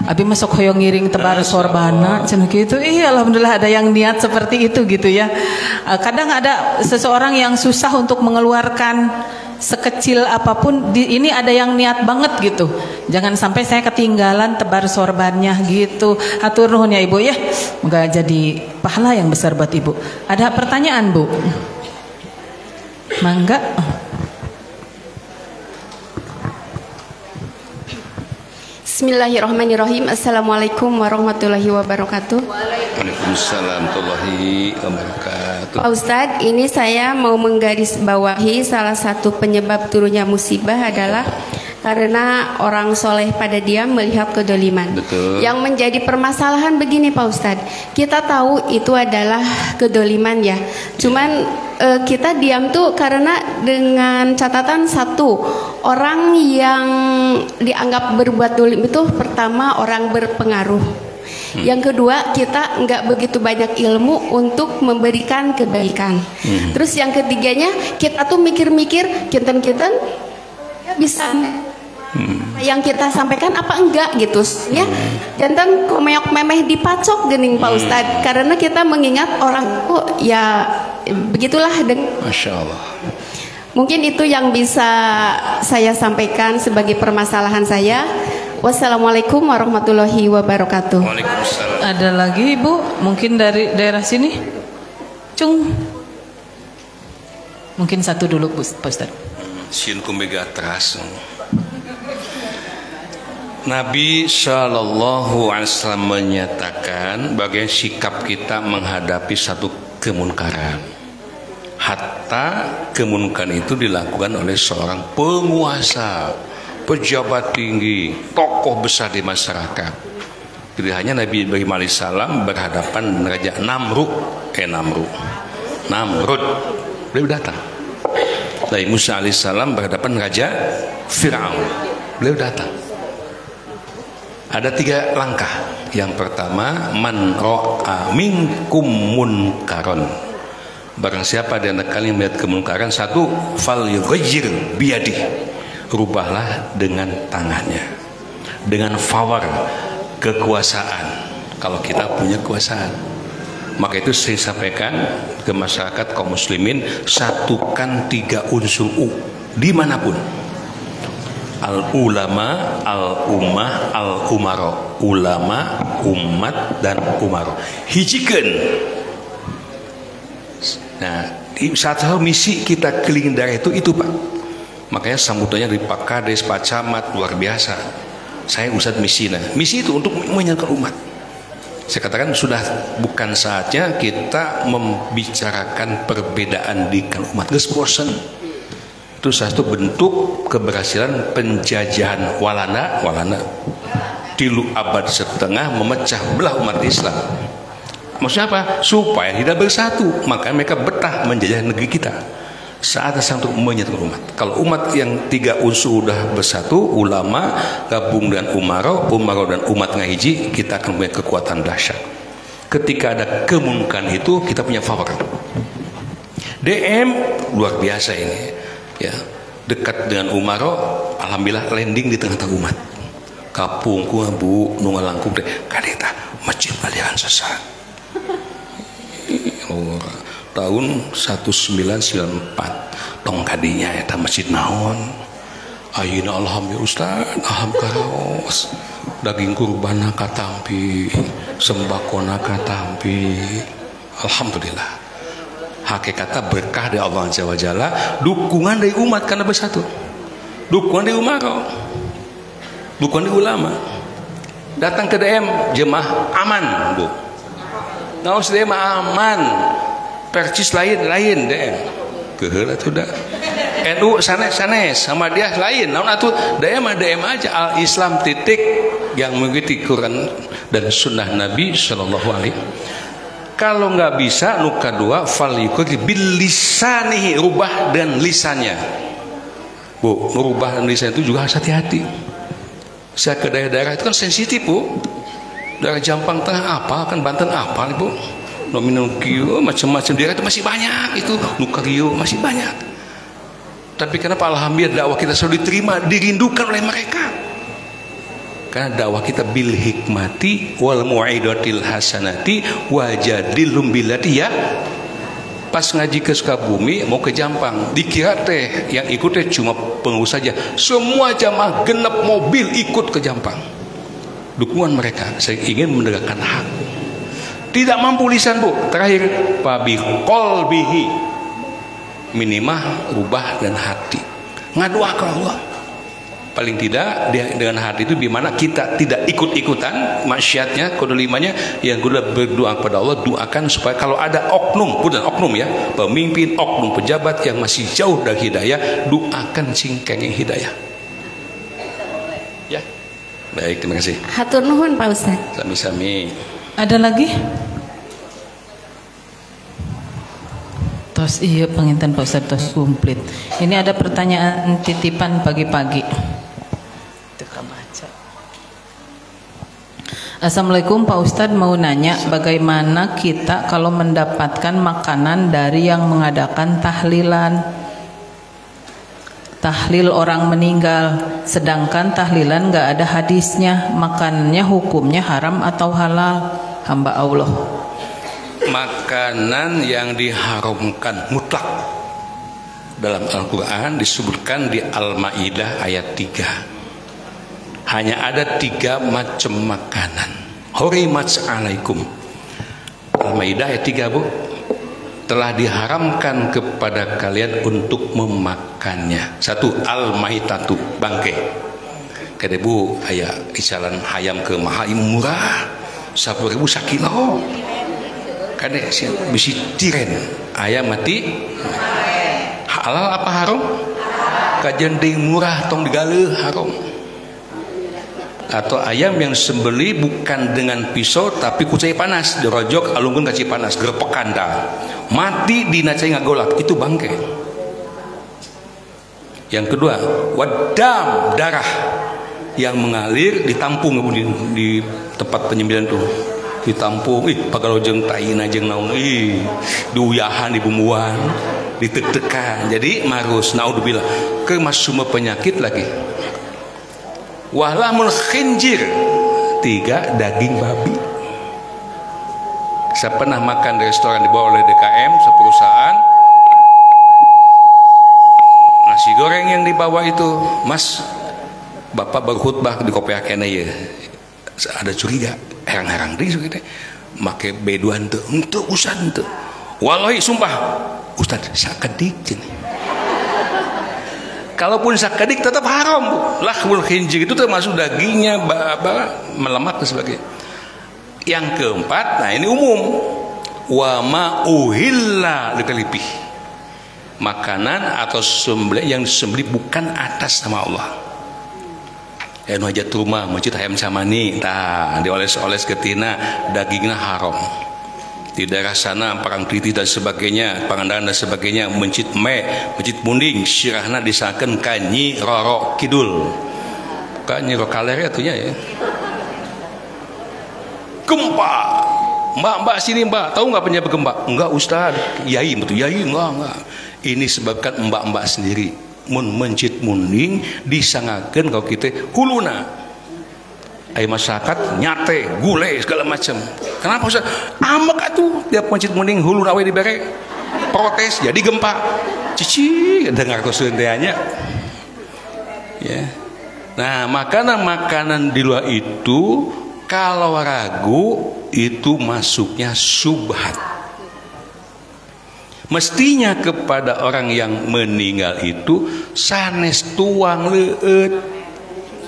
S2: Abi masuk hoyong ngiring tebar sorbana cenah gitu. Iya alhamdulillah ada yang niat seperti itu gitu ya. Kadang ada seseorang yang susah untuk mengeluarkan sekecil apapun, ini ada yang niat banget gitu. Jangan sampai saya ketinggalan tebar sorbannya gitu. Hatur nuhun ya Ibu ya. Moga jadi pahala yang besar buat Ibu. Ada pertanyaan Bu? Mangga.
S12: Bismillahirrahmanirrahim. Assalamualaikum warahmatullahi wabarakatuh.
S3: Waalaikumsalam warahmatullahi wabarakatuh.
S12: Pak Ustadz, ini saya mau menggarisbawahi salah satu penyebab turunnya musibah adalah karena orang soleh pada diam melihat kedoliman.
S3: Betul.
S12: Yang menjadi permasalahan begini Pak Ustadz, kita tahu itu adalah kedoliman ya. Cuman kita diam tuh karena dengan catatan satu, orang yang dianggap berbuat dolim itu pertama orang berpengaruh. Yang kedua, kita nggak begitu banyak ilmu untuk memberikan kebaikan. Terus yang ketiganya, kita tuh mikir-mikir, kinten-kinten bisa yang kita sampaikan apa enggak gitu ya. Jantan komeok memeh dipacok gening Pak Ustadz, karena kita mengingat orang ya begitulah
S3: Masya Allah.
S12: Mungkin itu yang bisa saya sampaikan sebagai permasalahan saya. Wassalamualaikum warahmatullahi wabarakatuh.
S3: Waalaikumsalam.
S2: Ada lagi Ibu? Mungkin dari daerah sini? Cung. Mungkin satu dulu Pak Ustadz.
S3: Sin kumega teras. Nabi Shallallahu Alaihi Wasallam menyatakan bagaimana sikap kita menghadapi satu kemunkaran. Hatta kemunkaran itu dilakukan oleh seorang penguasa, pejabat tinggi, tokoh besar di masyarakat. Pilihannya Nabi Ibrahim alaihissalam berhadapan dengan Raja Namrud. Beliau datang. Nabi Musa alaihissalam berhadapan dengan Raja Fir'aun. Beliau datang. Ada 3 langkah. Yang pertama, man ra'a minkum munkaron. Barang siapa di antara kalian melihat kemunkaran, 1, fal yughayyir biyadi. Rubahlah dengan tangannya. Dengan power, kekuasaan. Kalau kita punya kekuasaan. Maka itu saya sampaikan ke masyarakat kaum muslimin, satukan 3 unsur dimanapun. Al-ulama, al-ummah, al-umaro. Ulama, umat, dan umaro. Hijikeun. Nah, satu misi kita keliling daerah itu Pak. Makanya sambutannya dari Pak Kades, Pak Camat, luar biasa. Saya Ustadz misi. Nah, misi itu untuk menyatukan umat. Saya katakan sudah bukan saatnya kita membicarakan perbedaan di kalangan umat. Geus bosen. Itu satu bentuk keberhasilan penjajahan Walanda 3 abad setengah memecah belah umat Islam. Maksudnya apa? Supaya tidak bersatu. Maka mereka betah menjajah negeri kita. Saatnya untuk menyatukan umat. Kalau umat yang 3 unsur sudah bersatu, ulama gabung dengan umaro dan umat ngahiji, kita akan punya kekuatan dahsyat. Ketika ada kemunkan itu, kita punya power. DM luar biasa ini. Ya, dekat dengan umaro, alhamdulillah landing di tengah-tengah umat. Kapung ku Bu nu ngalangkung teh kadeta masjid aliran sesat. Tahun 1994 tong kadinya eta masjid naon. Ayeuna alhamdulillah Ustaz, alhamdulillah daging kurbana katampi, sembakona katampi. Alhamdulillah. Hakikatnya berkah dari Allah Azza wa Jalla, dukungan dari umat karena bersatu, dukungan dari umaro, dukungan dari ulama. Datang ke DM jemaah aman Bu, ngaos DM aman, percis lain DM keheula tuh dah. NU sanes sama dia lain, naon atuh DM aja al Islam titik yang mengikuti Quran dan sunnah Nabi Shallallahu Alaihi. Kalau nggak bisa, nuka 2 fal yukri bil lisanihi, rubah dan lisannya. Bu, merubah dan lisan itu juga harus hati-hati. Saya ke daerah-daerah itu kan sensitif Bu. Daerah Jampang Tengah apa, kan Banten apa Bu. Nominal Kio macam-macam daerah itu masih banyak itu, nuka Kio masih banyak. Tapi kenapa alhamdulillah dakwah kita selalu diterima, dirindukan oleh mereka? Karena dakwah kita bil hikmati wal mu'idatil hasanati wajadilhum billati ya. Pas ngaji ke Sukabumi mau ke Jampang, dikira teh yang ikut teh cuma pengurus saja. Semua jamaah genep mobil ikut ke Jampang. Dukungan mereka, saya ingin menegakkan hak. Tidak mampu lisan Bu. Terakhir, fabi qalbihi, minimah rubah dan hati. Ngadoa ke Allah. Paling tidak dengan hati itu dimana kita tidak ikut-ikutan maksiatnya, kode 5-nya, yang kedua berdoa kepada Allah, doakan supaya kalau ada oknum ya, pemimpin oknum pejabat yang masih jauh dari hidayah, doakan singkengnya hidayah. Ya, baik, terima kasih.
S12: Hatur nuhun Pak Ustaz.
S3: Sami-sami.
S2: Ada lagi? Tos iya pengintan Pak Ustaz, tos komplit. Ini ada pertanyaan titipan pagi-pagi. Assalamualaikum Pak Ustadz, mau nanya bagaimana kita kalau mendapatkan makanan dari yang mengadakan tahlil orang meninggal, sedangkan tahlilan nggak ada hadisnya, makanannya hukumnya haram atau halal? Hamba Allah.
S3: Makanan yang diharamkan mutlak dalam Al-Quran disebutkan di Al-Ma'idah ayat 3. Hanya ada 3 macam makanan. Hurimat alaikum. Al-Maidah ayat 3 Bu. Telah diharamkan kepada kalian untuk memakannya. 1 al-maitatu, bangke. Kade Bu aya isalan hayam ke mahal murah 10.000 sakilo. Kade bisi tiren ayam mati. Halal apa haram? kajending murah tong digaleuh haram. Atau ayam yang sembeli bukan dengan pisau tapi ku cai panas, dirojok alungkeun ka cai panas, grepekan dah. Mati dina cai ngagolak, itu bangke. Yang kedua, wadam, darah yang mengalir ditampung di tempat penyembelihan tuh. Ditampung, pagalojeng taina jeung naon, diuyahan, dibumbuan, ditek-tekan. Jadi marus, naudzubillah, ke masuma penyakit lagi. Wahlamul khinjir, 3 daging babi. Saya pernah makan di restoran dibawa oleh DKM seperusahaan. Nasi goreng yang dibawa itu, Mas, Bapak baru khutbah di kopiakeun ya. Ada curiga, herang-herang deui gitu. Make beduan teu, henteu Ustaz henteu. Wallahi sumpah, Ustaz sakedik cenah. Kalaupun sakedik tetap haram. Lahmul khinjir itu termasuk dagingnya melemak dan sebagainya. Yang keempat, nah ini umum. Wa ma uhilla likalipih. Makanan atau sembelih yang disembelih bukan atas nama Allah. Nu hajat rumah masjid hayam samani, tah dioles-oles ketina dagingnya haram. Di daerah sana parang kriti dan sebagainya, Pangandaran dan sebagainya, masjid munding sirahna disakeun ka Nyi Roro Kidul. Ka Nyi Roro Kaler atunya ya. Gempa. Mbak sini Mbak, tahu nggak penyebab gempa? Enggak Ustaz. Yai betul, Yai enggak. Ini sebabkan mbak-mbak sendiri. Mun masjid munding disangakeun kalau kita huluna. Ai masyarakat nyate, gule segala macam. Kenapa Ustaz? Amek atuh tiap masjid mending hulu rawe dibere. Protes jadi gempa. Cici dengar koseun teh nya. Ya. Nah, makanan-makanan di luar itu kalau ragu itu masuknya subhat. Mestinya kepada orang yang meninggal itu sanes tuang leueut.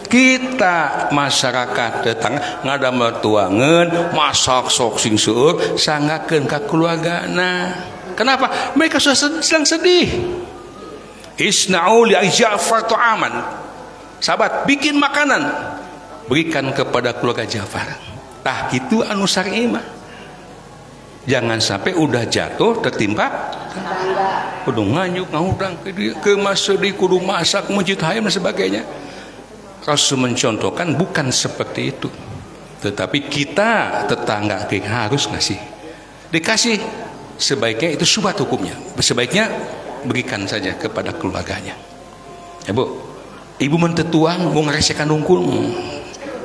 S3: Kita masyarakat datang ngadamel tuangan masak sok sing seueur sangakeun ka keluargana. Kenapa? Mereka sudah sedang sedih. Isna'u li Ja'far ta'aman. Sahabat, bikin makanan berikan kepada keluarga Ja'far. Tah kitu anu syar'i mah. Jangan sampai udah jatuh tertimpa kudu nganyuk ngahudang ke masjid kudu masak masjid hayam dan sebagainya. Rasul mencontohkan bukan seperti itu, tetapi kita tetangga harus ngasih, dikasih sebaiknya itu subhat hukumnya, sebaiknya berikan saja kepada keluarganya. Ya Bu, ibu mentetuang mau ngeresekan ungkul,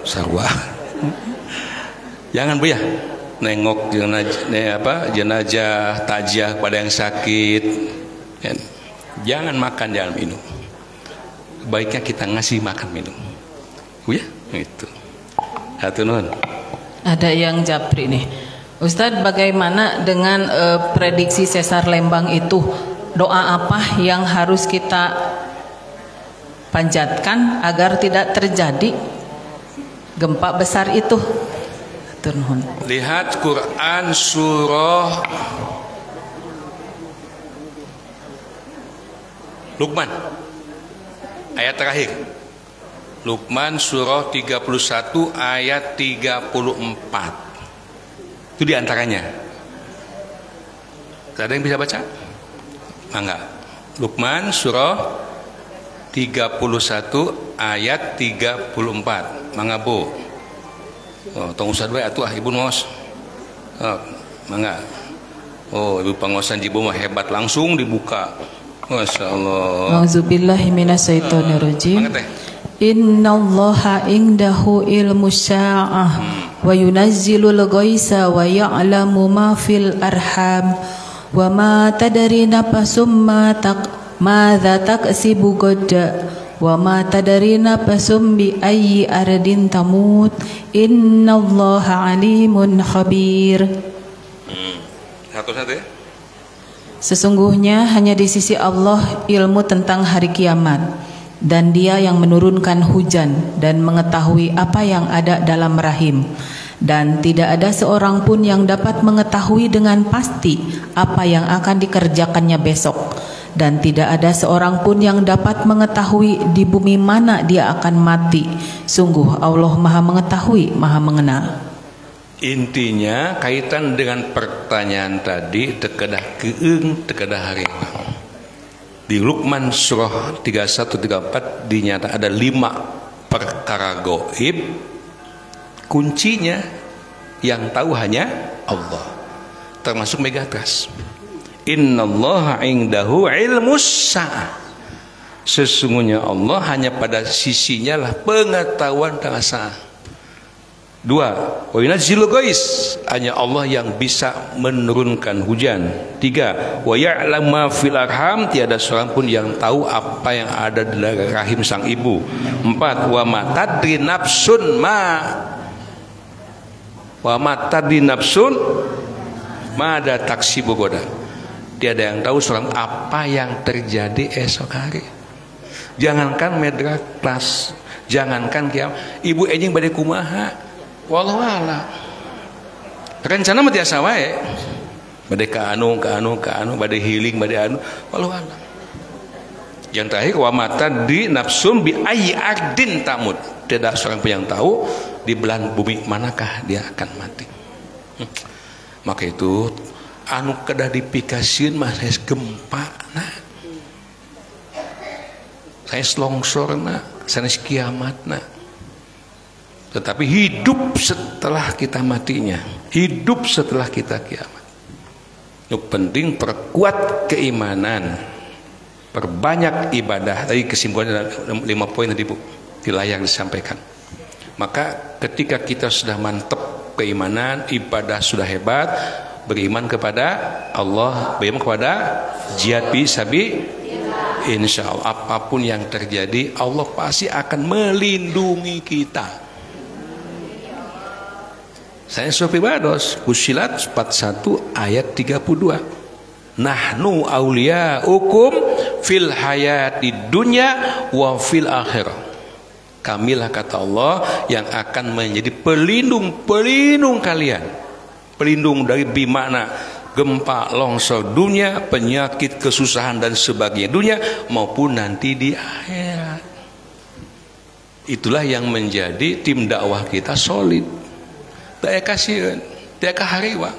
S3: sarwa. Jangan Bu ya, nengok jenazah tajiah pada yang sakit, jangan makan jangan minum. Baiknya kita ngasih makan minum. Ya, itu.
S2: Ada yang japri nih. Ustadz, bagaimana dengan prediksi sesar Lembang itu? Doa apa yang harus kita panjatkan agar tidak terjadi gempa besar itu? Turun.
S3: Lihat Quran surah Luqman ayat terakhir. Luqman surah 31 ayat 34. Itu diantaranya. Ada yang bisa baca? Mangga. Luqman surah 31 ayat 34. Mangga Bu. Oh, tong Ustaz bae atuh Ibu ngos. Oh, mangga. Oh, Ibu pangosan Jibo mah hebat, langsung dibuka. Masyaallah.
S2: Auzubillahi minasyaitonirrajim. Innallaha indahu ilmus sa'ah wa yunazzilul ghaisa wa ya'lamu ma fil arham wa ma tadri nafsum madza taksibu gadda wa ma tadri nafsum bi ayyi ardin tamut innallaha alimun khabir.
S3: Satu-satu ya.
S2: Sesungguhnya hanya di sisi Allah ilmu tentang hari kiamat, dan Dia yang menurunkan hujan dan mengetahui apa yang ada dalam rahim, dan tidak ada seorang pun yang dapat mengetahui dengan pasti apa yang akan dikerjakannya besok, dan tidak ada seorang pun yang dapat mengetahui di bumi mana dia akan mati. Sungguh Allah Maha mengetahui, Maha mengenal.
S3: Intinya kaitan dengan pertanyaan tadi tekedah keung tekedah harewa. Di Luqman surah 31-34 dinyata ada 5 perkara gaib, kuncinya yang tahu hanya Allah, termasuk megatrust. Innallaha indahu ilmus sa'ah. Sesungguhnya Allah hanya pada sisinya lah pengetahuan tentang sa'ah. 2. Wa yunazzilul ghais, hanya Allah yang bisa menurunkan hujan. 3. Wa ya'lamu ma fil arham, tiada seorang pun yang tahu apa yang ada di rahim sang ibu. 4. Wa ma tadri nafsun mada taksibu goda, tiada yang tahu seorang apa yang terjadi esok hari. Jangankan medrak kelas, jangankan kiamat, ibu enjing bade kumaha wallahu a'lam. Rencana mah tiasa wae. Bade ka anu bade healing bade anu wallahu a'lam. Yang terakhir wa mata di nafsun bi ayyi ardin tamut, tidak seorang pun yang tahu di belahan bumi manakah dia akan mati. Maka itu anu kedah dipikasieun mah saya gempa nah, saya longsor nah, saya kiamat nah. Tetapi hidup setelah kita matinya, hidup setelah kita kiamat. Yang penting perkuat keimanan, perbanyak ibadah. Tadi kesimpulannya 5 poin tadi Bu di layar disampaikan. Maka ketika kita sudah mantap keimanan, ibadah sudah hebat, beriman kepada Allah, beriman kepada jihad fi sabilillah, insya Allah apapun yang terjadi Allah pasti akan melindungi kita. Saya Sofi Bados, Fussilat 41 ayat 32. Nahnu auliyaukum fil hayati dunya wa fil akhirah. Kamilah kata Allah yang akan menjadi pelindung kalian. Pelindung dari bimana gempa, longsor dunia, penyakit, kesusahan dan sebagainya dunia maupun nanti di akhirat. Itulah yang menjadi tim dakwah kita solid. Daya kasihan, daya kahariwa,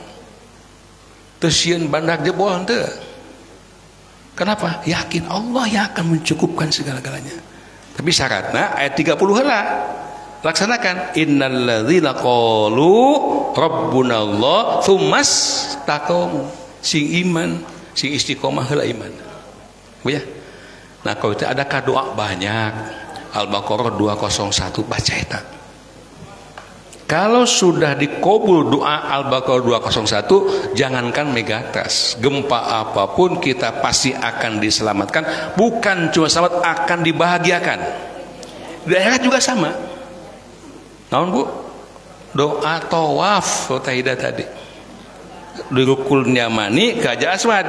S3: tersian bandak jebol teu. Kenapa? Yakin Allah yang akan mencukupkan segala-galanya. Tapi syaratnya ayat 30 heula. Laksanakan. Innalladzina qalu rabbuna Allah tsummas taqamu. Sing iman, sing istiqomah heula iman. Bu ya. Nah, kalau itu ada doa banyak. Al-Baqarah 201 baca eta. Kalau sudah dikabul doa Al-Baqarah 201, jangankan megatrust, gempa apapun kita pasti akan diselamatkan. Bukan cuma selamat, akan dibahagiakan. Di akhirat juga sama. Naon Bu? Doa tawaf Tahidah tadi. Di rukun Yamani ke Hajar Aswad.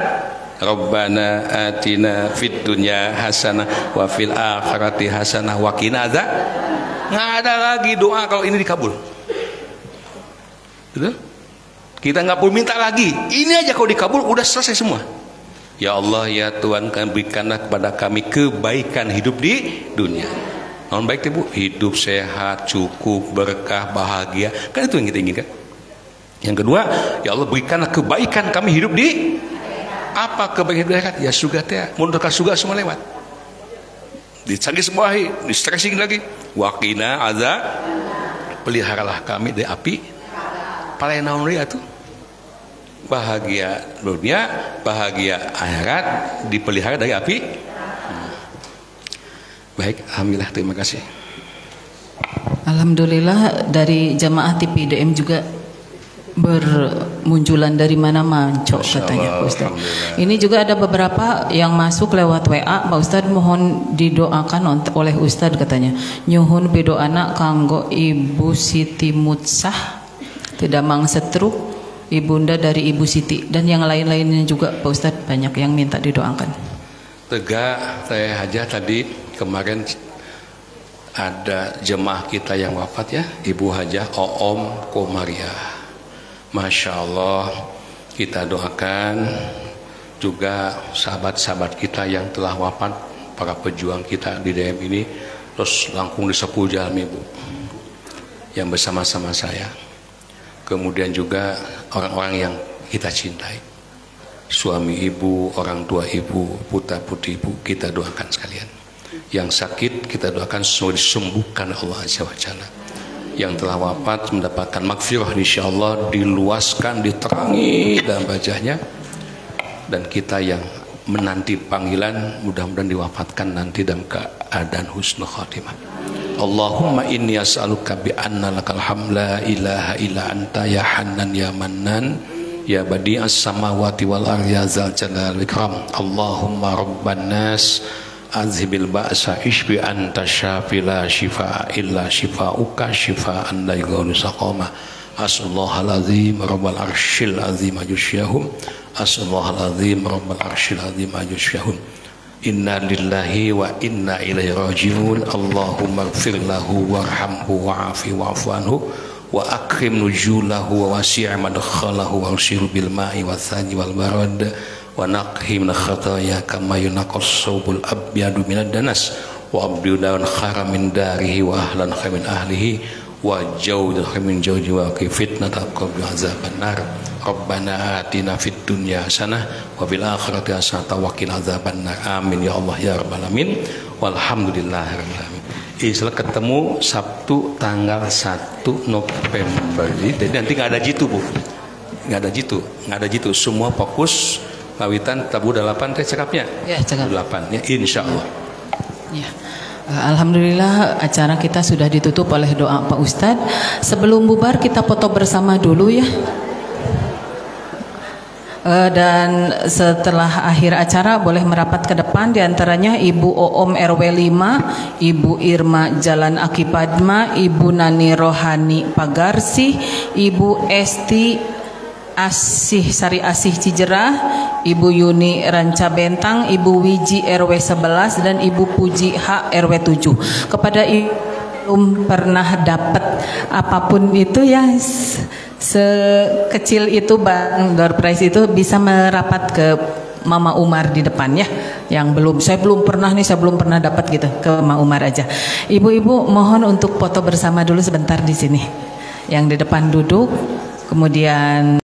S3: Rabbana atina fid dunya hasanah wa fil akhirati hasanah wa qina adzab. Nggak ada lagi doa kalau ini dikabul. Betul? Kita nggak perlu minta lagi. Ini aja kalau dikabul udah selesai semua. Ya Allah ya Tuhan, berikanlah kepada kami kebaikan hidup di dunia. Non baik Bu, hidup sehat, cukup, berkah, bahagia. Kan itu yang kita inginkan. Yang kedua, ya Allah berikanlah kebaikan kami hidup di apa kebaikan di ya surga teh. Mun ka surga semua lewat. Dicanggih semuahi, di stressing lagi. Waqina azab, peliharalah kami dari api. Paling naon deui atuh? Bahagia dunia, bahagia akhirat, dipelihara dari api. Baik, alhamdulillah, terima kasih.
S2: Alhamdulillah dari jamaah TPDM juga bermunculan dari mana mancok katanya Pak Ustaz. Ini juga ada beberapa yang masuk lewat WA, Pak Ustaz mohon didoakan oleh Ustaz katanya. Nyuhun bedoana kanggo Ibu Siti Mutsah tidak mang setruk, ibunda dari Ibu Siti dan yang lain-lainnya juga Pak Ustadz banyak yang minta didoakan.
S3: Tegak saya aja tadi kemarin ada jemaah kita yang wafat ya, Ibu Hajah Oom Komaria. Masya Allah, kita doakan juga sahabat-sahabat kita yang telah wafat, para pejuang kita di DM ini, terus langkung di 10 jalmi Bu yang bersama-sama saya. Kemudian juga orang-orang yang kita cintai, suami ibu, orang tua ibu, putra putri ibu, kita doakan sekalian. Yang sakit kita doakan semoga disembuhkan Allah Azza wa Jalla. Yang telah wafat mendapatkan maghfirah insyaallah, diluaskan, diterangi dalam wajahnya. Dan kita yang menanti panggilan mudah-mudahan diwafatkan nanti dalam keadaan husnul khatimah. Allahumma inni as'aluka bi anna lakal hamd la ilaha illa anta ya Hannan ya Mannan ya badi'as samawati wal ardi ya zal jalal wal ikram. Allahumma rabban nas azhibil ba'sa ishfi anta syafi la shifaa illa shifauka shifaan la yughadiru saqama. As'allahal azim rabbal arsyil azim ajusyahum. As'allahal azim rabbal arsyil azim ajusyahum. Inna lillahi wa inna ilaihi raji'un. Allahumma ighfir lahu warhamhu wa'afi wa'fu anhu wa akrim nujulahu wa wasi' madkhalahu wa ushir bil ma'i wa thani wal barad wa naqhi min khataya kama yunqas sawbul abyadu minad danas wa abdudan khara min darihi wa ahlan khamin ahlihi wa jawd khamin jawji wa fitnat qabla azaban nar. Rabbana atina fid dunya hasanah wa fil akhirati hasanah wa qina azaban nar. Amin ya Allah ya rabbal alamin. Walhamdulillahirabbil alamin. Insya Allah ketemu Sabtu tanggal 1 November. Jadi nanti nggak ada jitu Bu, nggak ada jitu, semua fokus kawitan tabu 8 teh cekapnya. Ya, cekap 8 ya insya Allah.
S2: Ya. Alhamdulillah acara kita sudah ditutup oleh doa Pak Ustadz. Sebelum bubar kita foto bersama dulu ya. Dan setelah akhir acara boleh merapat ke depan, diantaranya Ibu Oom RW 5, Ibu Irma Jalan Aki Padma, Ibu Nani Rohani Pagarsi, Ibu Esti Asih Sari Asih Cijerah, Ibu Yuni Ranca Bentang, Ibu Wiji RW 11 dan Ibu Puji H RW 7. Kepada belum pernah dapat apapun itu ya, sekecil itu Bang door prize itu bisa merapat ke Mama Umar di depan ya. Yang belum, saya belum pernah dapat gitu, ke Mama Umar aja. Ibu-ibu mohon untuk foto bersama dulu sebentar di sini. Yang di depan duduk, kemudian